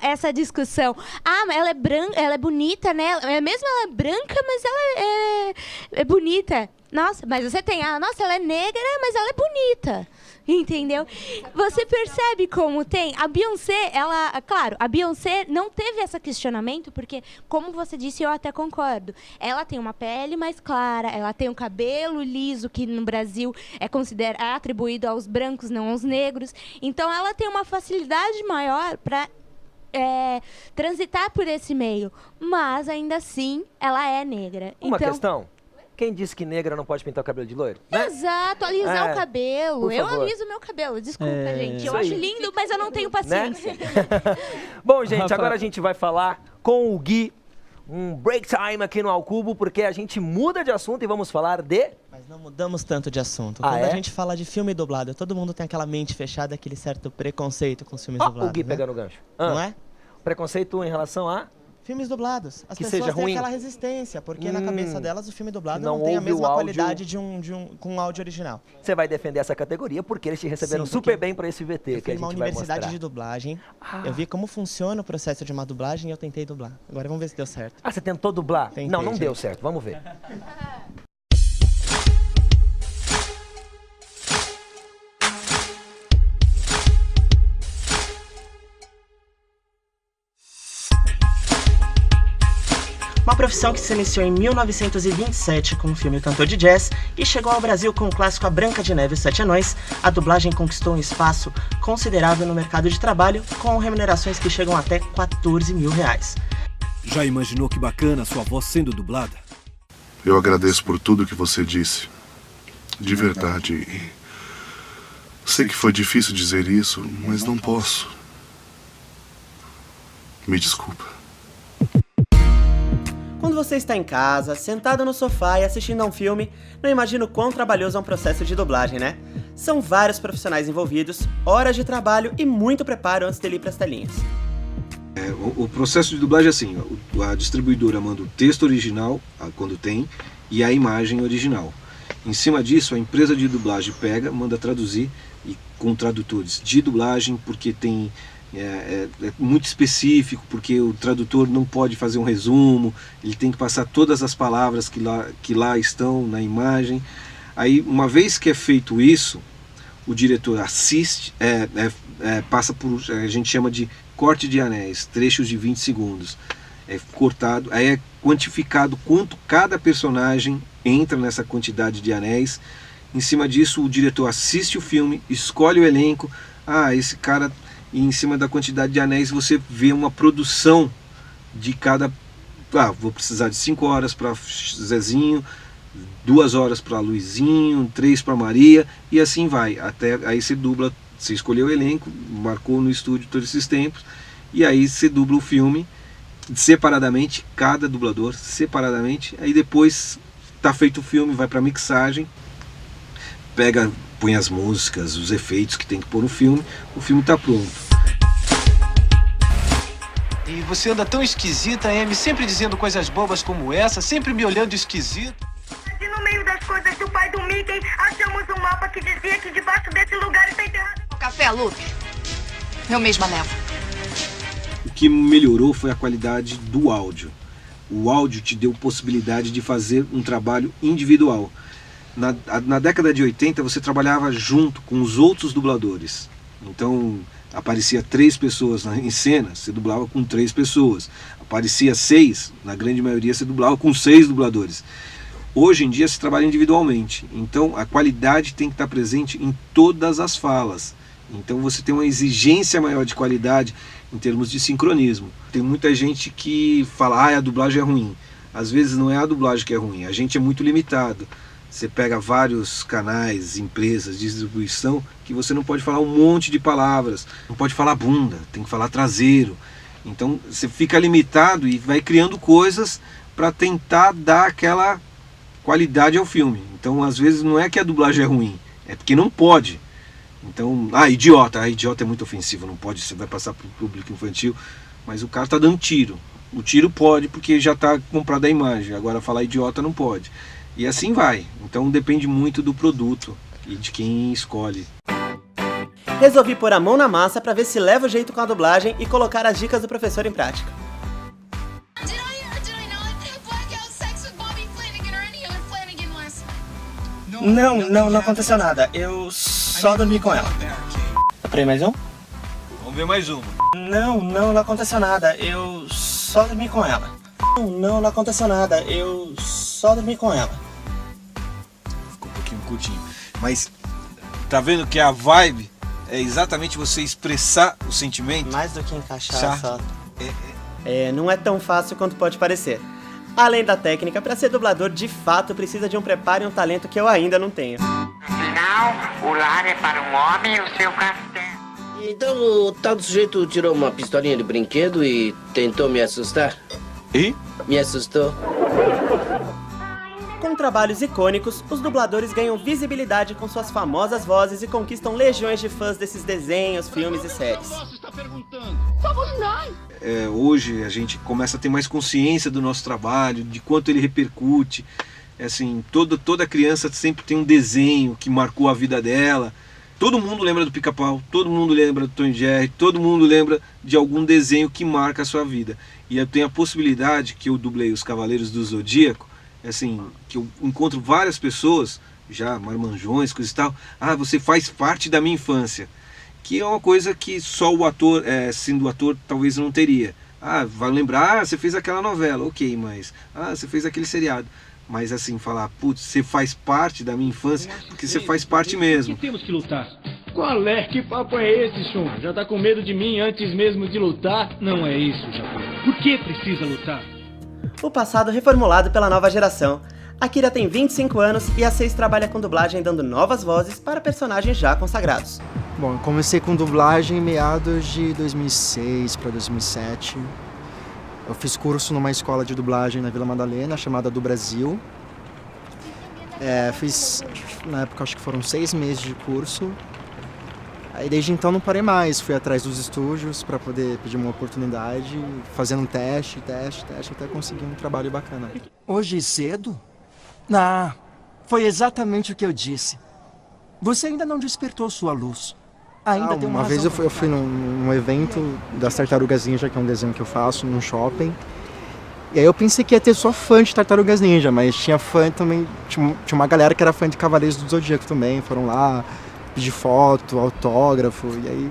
Speaker 10: essa discussão. Mas ela é branca, ela é bonita, né? Mesmo ela é branca, mas ela é bonita. Nossa, mas você tem, nossa, ela é negra, mas ela é bonita. Entendeu? Você percebe como tem. A Beyoncé, claro, a Beyoncé não teve esse questionamento, porque, como você disse, eu até concordo. Ela tem uma pele mais clara, ela tem um cabelo liso, que no Brasil é atribuído aos brancos, não aos negros. Então, ela tem uma facilidade maior para transitar por esse meio. Mas, ainda assim, ela é negra.
Speaker 1: Uma questão. Quem disse que negra não pode pintar o cabelo de loiro? Né?
Speaker 10: Exato, alisar o cabelo. Eu aliso o meu cabelo, desculpa, gente. Eu acho lindo, mas eu não tenho paciência.
Speaker 1: Né? Bom, gente, agora a gente vai falar com o Gui, um break time aqui no Ao Cubo, porque a gente muda de assunto e vamos falar de...
Speaker 19: Mas não mudamos tanto de assunto. Quando a gente fala de filme dublado, todo mundo tem aquela mente fechada, aquele certo preconceito com os filmes dublados.
Speaker 1: O Gui pegando o gancho.
Speaker 19: Não é?
Speaker 1: Preconceito em relação a...
Speaker 19: filmes dublados. As
Speaker 1: que
Speaker 19: pessoas
Speaker 1: seja
Speaker 19: têm
Speaker 1: ruim.
Speaker 19: aquela resistência, porque na cabeça delas o filme dublado
Speaker 1: não
Speaker 19: tem a
Speaker 1: ouve o
Speaker 19: mesma
Speaker 1: áudio...
Speaker 19: qualidade com o áudio original.
Speaker 1: Você vai defender essa categoria porque eles te receberam super bem para esse VT
Speaker 19: eu
Speaker 1: que a
Speaker 19: fui numa
Speaker 1: gente vai
Speaker 19: universidade
Speaker 1: mostrar.
Speaker 19: de dublagem, eu vi como funciona o processo de uma dublagem e eu tentei dublar. Agora vamos ver se deu certo.
Speaker 1: Você tentou dublar?
Speaker 19: Tentei,
Speaker 1: não
Speaker 19: gente.
Speaker 1: Deu certo. Vamos ver.
Speaker 19: Uma profissão que se iniciou em 1927 com o filme Cantor de Jazz e chegou ao Brasil com o clássico A Branca de Neve e os Sete Anões, a dublagem conquistou um espaço considerável no mercado de trabalho, com remunerações que chegam até R$14 mil.
Speaker 20: Já imaginou que bacana sua voz sendo dublada?
Speaker 21: Eu agradeço por tudo que você disse. De verdade. Sei que foi difícil dizer isso, mas não posso. Me desculpa.
Speaker 19: Quando você está em casa, sentado no sofá e assistindo a um filme, não imagina o quão trabalhoso é um processo de dublagem, né? São vários profissionais envolvidos, horas de trabalho e muito preparo antes de ir para as telinhas.
Speaker 22: O processo de dublagem é assim, a distribuidora manda o texto original, quando tem, e a imagem original. Em cima disso, a empresa de dublagem pega, manda traduzir, e com tradutores de dublagem, porque tem... É muito específico, porque o tradutor não pode fazer um resumo, ele tem que passar todas as palavras que lá estão na imagem. Aí, uma vez que é feito isso, o diretor assiste, passa por, a gente chama de corte de anéis, trechos de 20 segundos. É cortado, aí é quantificado quanto cada personagem entra nessa quantidade de anéis. Em cima disso, o diretor assiste o filme, escolhe o elenco. Esse cara... E em cima da quantidade de anéis você vê uma produção de cada... vou precisar de 5 horas para Zezinho, 2 horas para Luizinho, 3 para Maria, e assim vai. Até aí você dubla, você escolheu o elenco, marcou no estúdio todos esses tempos, e aí você dubla o filme separadamente, cada dublador separadamente, aí depois tá feito o filme, vai para mixagem, põe as músicas, os efeitos que tem que pôr no filme, o filme tá pronto.
Speaker 23: E você anda tão esquisita, Amy, sempre dizendo coisas bobas como essa, sempre me olhando esquisito.
Speaker 24: E no meio das coisas do pai do Mickey, achamos um mapa que dizia que debaixo desse lugar está enterrado...
Speaker 25: Café, Lupe. Eu mesma levo.
Speaker 22: O que melhorou foi a qualidade do áudio. O áudio te deu possibilidade de fazer um trabalho individual. Na década de 80 você trabalhava junto com os outros dubladores. Então aparecia 3 pessoas em cena, você dublava com 3 pessoas. Aparecia 6, na grande maioria você dublava com 6 dubladores. Hoje em dia se trabalha individualmente, então a qualidade tem que estar presente em todas as falas. Então você tem uma exigência maior de qualidade em termos de sincronismo. Tem muita gente que fala, a dublagem é ruim. Às vezes não é a dublagem que é ruim, a gente é muito limitado. Você pega vários canais, empresas de distribuição, que você não pode falar um monte de palavras. Não pode falar bunda, tem que falar traseiro. Então você fica limitado e vai criando coisas para tentar dar aquela qualidade ao filme. Então às vezes não é que a dublagem é ruim, é porque não pode. Então, idiota é muito ofensivo, não pode, você vai passar para o público infantil, mas o cara está dando tiro. O tiro pode porque já está comprado a imagem, agora falar idiota não pode. E assim vai. Então depende muito do produto e de quem escolhe.
Speaker 19: Resolvi pôr a mão na massa para ver se leva o jeito com a dublagem e colocar as dicas do professor em prática. Não aconteceu nada. Eu só dormi com ela. Peraí, mais um?
Speaker 22: Vamos ver mais uma.
Speaker 19: Não aconteceu nada. Eu só dormi com ela. Não aconteceu nada. Eu só dormi com ela.
Speaker 22: Ficou um pouquinho curtinho. Mas tá vendo que a vibe é exatamente você expressar o sentimento?
Speaker 19: Mais do que encaixar só. Não é tão fácil quanto pode parecer. Além da técnica, para ser dublador, de fato, precisa de um preparo e um talento que eu ainda não tenho.
Speaker 3: Afinal, o lar é para um homem e o seu castelo.
Speaker 4: Então o tal do sujeito tirou uma pistolinha de brinquedo e tentou me assustar?
Speaker 22: E?
Speaker 4: Me assustou.
Speaker 19: Com trabalhos icônicos, os dubladores ganham visibilidade com suas famosas vozes e conquistam legiões de fãs desses desenhos, filmes e séries.
Speaker 4: Somos nós!
Speaker 22: Hoje a gente começa a ter mais consciência do nosso trabalho, de quanto ele repercute. Assim, toda criança sempre tem um desenho que marcou a vida dela. Todo mundo lembra do Pica-Pau, todo mundo lembra do Tom e Jerry, todo mundo lembra de algum desenho que marca a sua vida. E eu tenho a possibilidade, que eu dublei os Cavaleiros do Zodíaco, assim, que eu encontro várias pessoas, já marmanjões, coisa e tal, você faz parte da minha infância. Que é uma coisa que só o ator, sendo ator, talvez não teria. Vai lembrar, você fez aquela novela, ok, mas você fez aquele seriado. Mas assim, falar, putz, você faz parte da minha infância, porque você faz parte mesmo.
Speaker 5: Que temos que lutar? Qual é? Que papo é esse, Shun? Já tá com medo de mim antes mesmo de lutar? Não é isso, Japão. Por que precisa lutar?
Speaker 19: O passado reformulado pela nova geração. Akira tem 25 anos e a Seis trabalha com dublagem dando novas vozes para personagens já consagrados.
Speaker 6: Bom, eu comecei com dublagem em meados de 2006 para 2007. Eu fiz curso numa escola de dublagem na Vila Madalena, chamada Do Brasil. Fiz, na época, acho que foram 6 meses de curso. Aí desde então não parei mais, fui atrás dos estúdios para poder pedir uma oportunidade, fazendo teste, até conseguir um trabalho bacana.
Speaker 7: Hoje cedo? Foi exatamente o que eu disse. Você ainda não despertou sua luz. Ainda tem
Speaker 6: uma vez eu fui num evento das Tartarugas Ninja, que é um desenho que eu faço, num shopping. E aí eu pensei que ia ter só fã de Tartarugas Ninja, mas tinha fã também, tinha uma galera que era fã de Cavaleiros do Zodíaco também, foram lá pedir foto, autógrafo, e aí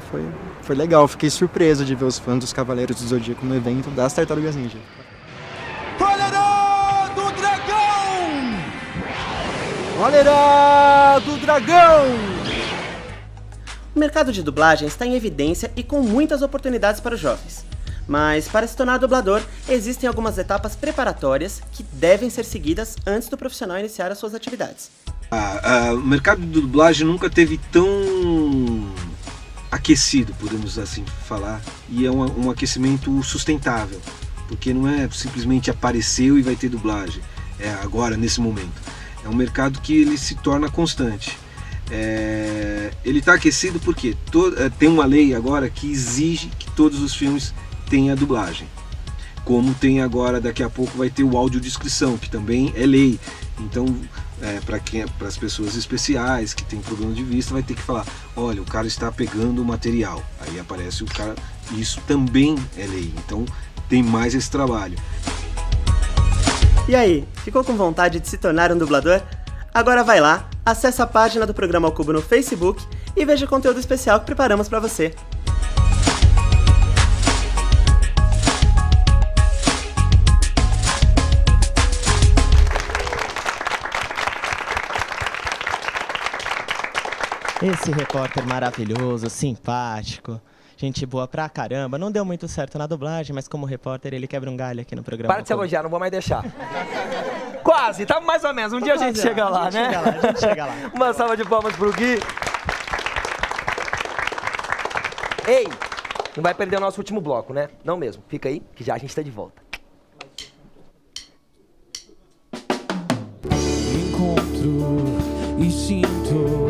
Speaker 6: foi legal, fiquei surpreso de ver os fãs dos Cavaleiros do Zodíaco no evento das Tartarugas Ninja.
Speaker 7: Galera do Dragão! Galera do Dragão!
Speaker 19: O mercado de dublagem está em evidência e com muitas oportunidades para os jovens. Mas para se tornar dublador, existem algumas etapas preparatórias que devem ser seguidas antes do profissional iniciar as suas atividades.
Speaker 22: O mercado de dublagem nunca teve tão aquecido, podemos assim falar, e é um aquecimento sustentável, porque não é simplesmente apareceu e vai ter dublagem, agora, nesse momento. É um mercado que ele se torna constante. Ele está aquecido porque tem uma lei agora que exige que todos os filmes tenham dublagem. Como tem agora, daqui a pouco vai ter o audiodescrição, que também é lei. Então, para as pessoas especiais que têm problema de vista, vai ter que falar, olha, o cara está pegando o material. Aí aparece o cara, isso também é lei. Então tem mais esse trabalho.
Speaker 19: E aí, ficou com vontade de se tornar um dublador? Agora vai lá, acesse a página do Programa ao Cubo no Facebook e veja o conteúdo especial que preparamos para você.
Speaker 2: Esse repórter maravilhoso, simpático, gente boa pra caramba. Não deu muito certo na dublagem, mas como repórter ele quebra um galho aqui no programa.
Speaker 1: Para de se elogiar, não vou mais deixar. Quase, tá mais ou menos. Um dia a gente chega lá, né?
Speaker 2: A gente chega lá.
Speaker 1: Uma salva de palmas pro Gui. Ei, não vai perder o nosso último bloco, né? Não mesmo. Fica aí, que já a gente tá de volta.
Speaker 13: Encontro e sinto,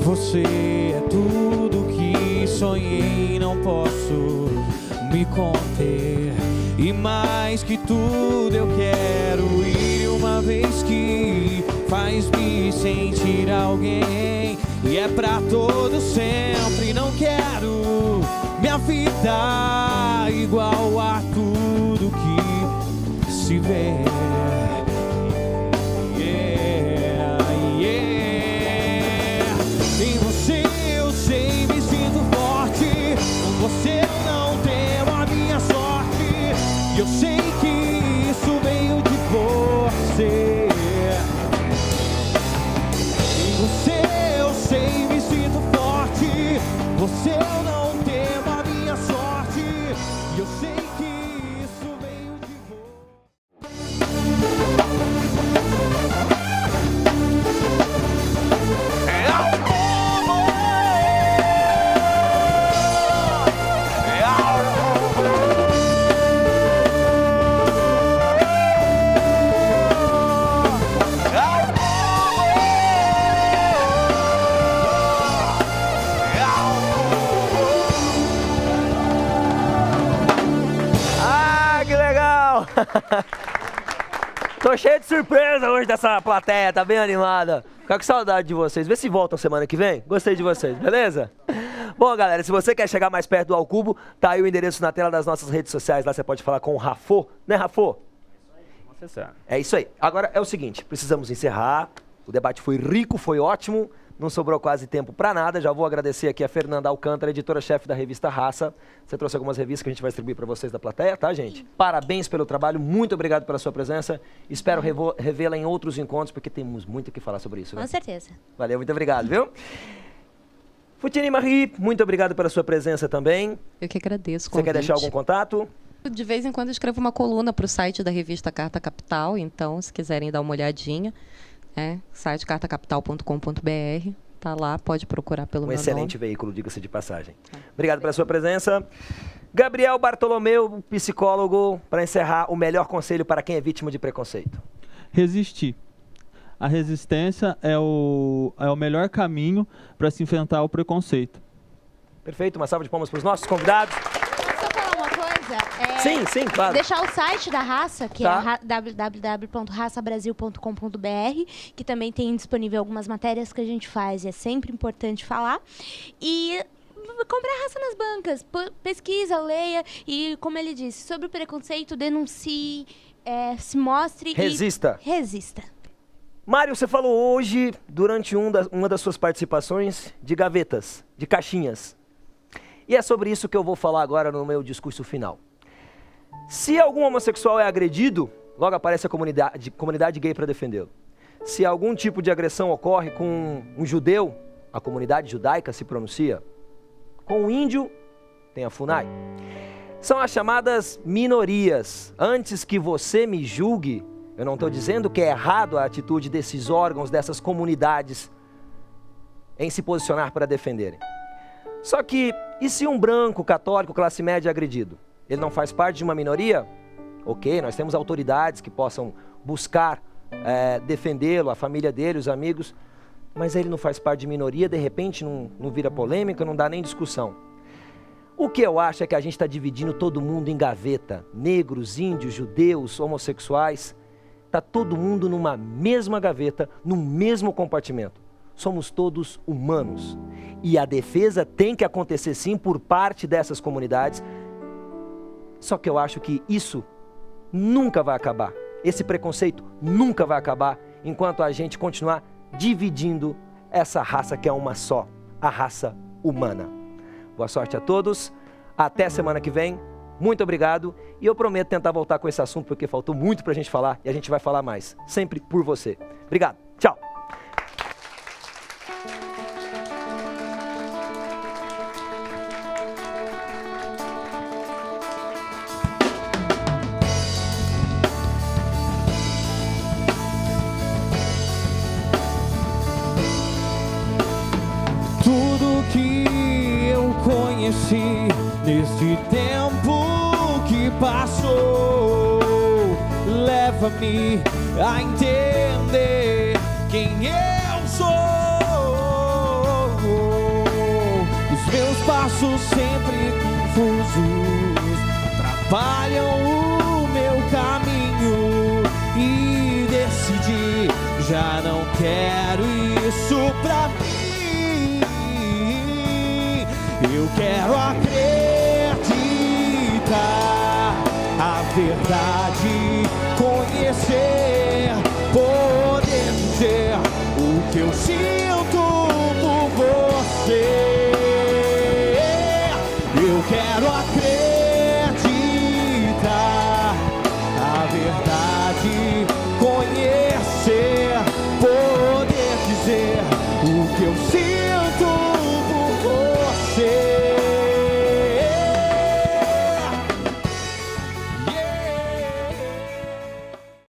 Speaker 13: você é tudo que sonhei, não posso me conter. E mais que tudo eu quero ir uma vez que faz me sentir alguém. E é pra todo sempre, não quero minha vida igual a tudo que se vê. Em você eu sei, me sinto forte. Com você eu não temo a minha sorte. E eu sei que isso veio de você. Em você eu sei, me sinto forte. Você eu não temo a minha sorte. E eu sei que isso veio de
Speaker 1: Ah, que legal! Tô cheio de surpresa hoje dessa plateia, tá bem animada. Fica com saudade de vocês. Vê se voltam semana que vem. Gostei de vocês, beleza? Bom, galera, se você quer chegar mais perto do Ao Cubo, tá aí o endereço na tela das nossas redes sociais. Lá você pode falar com o Rafô, né, Rafô? É isso aí. Agora é o seguinte, precisamos encerrar. O debate foi rico, foi ótimo. Não sobrou quase tempo pra nada. Já vou agradecer aqui a Fernanda Alcântara, editora-chefe da revista Raça. Você trouxe algumas revistas que a gente vai distribuir pra vocês da plateia, tá, gente? Parabéns pelo trabalho, muito obrigado pela sua presença. Espero revê-la em outros encontros, porque temos muito o que falar sobre isso.
Speaker 10: Com
Speaker 1: né?
Speaker 10: certeza.
Speaker 1: Valeu, muito obrigado, viu? Futini Marie, muito obrigado pela sua presença também.
Speaker 11: Eu que agradeço o
Speaker 1: Você quer
Speaker 11: convite.
Speaker 1: deixar algum contato?
Speaker 11: De vez em quando eu escrevo uma coluna para o site da revista Carta Capital, então se quiserem dar uma olhadinha, site cartacapital.com.br, tá lá, pode procurar pelo meu
Speaker 1: Excelente
Speaker 11: nome.
Speaker 1: veículo, diga-se de passagem. Obrigado pela sua presença. Gabriel Bartolomeu, psicólogo, para encerrar, o melhor conselho para quem é vítima de preconceito.
Speaker 12: Resistir. A resistência é o melhor caminho para se enfrentar o preconceito.
Speaker 1: Perfeito, uma salva de palmas para os nossos convidados. Sim, claro.
Speaker 10: Deixar o site da Raça, que
Speaker 1: Tá.
Speaker 10: é www.raçabrasil.com.br, que também tem disponível algumas matérias que a gente faz, e é sempre importante falar. E comprar Raça nas bancas, pesquisa, leia, e como ele disse, sobre o preconceito, denuncie, se mostre
Speaker 1: Resista.
Speaker 10: e resista.
Speaker 1: Mário, você falou hoje, durante uma das suas participações, de gavetas, de caixinhas. E é sobre isso que eu vou falar agora no meu discurso final. Se algum homossexual é agredido, logo aparece a comunidade gay para defendê-lo. Se algum tipo de agressão ocorre com um judeu, a comunidade judaica se pronuncia. Com o índio, tem a FUNAI. São as chamadas minorias. Antes que você me julgue, eu não estou dizendo que é errado a atitude desses órgãos, dessas comunidades, em se posicionar para defenderem. Só que, e se um branco, católico, classe média é agredido? Ele não faz parte de uma minoria? Ok, nós temos autoridades que possam buscar defendê-lo, a família dele, os amigos, mas ele não faz parte de minoria, de repente não vira polêmica, não dá nem discussão. O que eu acho é que a gente está dividindo todo mundo em gaveta. Negros, índios, judeus, homossexuais. Está todo mundo numa mesma gaveta, num mesmo compartimento. Somos todos humanos. E a defesa tem que acontecer sim por parte dessas comunidades. Só que eu acho que isso nunca vai acabar. Esse preconceito nunca vai acabar enquanto a gente continuar dividindo essa raça que é uma só, a raça humana. Boa sorte a todos. Até semana que vem. Muito obrigado. E eu prometo tentar voltar com esse assunto porque faltou muito pra gente falar e a gente vai falar mais. Sempre por você. Obrigado. Tchau.
Speaker 13: cresci nesse tempo que passou. Leva-me a entender quem eu sou. Os meus passos sempre confusos atrapalham o meu caminho e decidi, já não quero isso pra mim. Eu quero acreditar a verdade, conhecer, poder dizer o que eu sinto por você.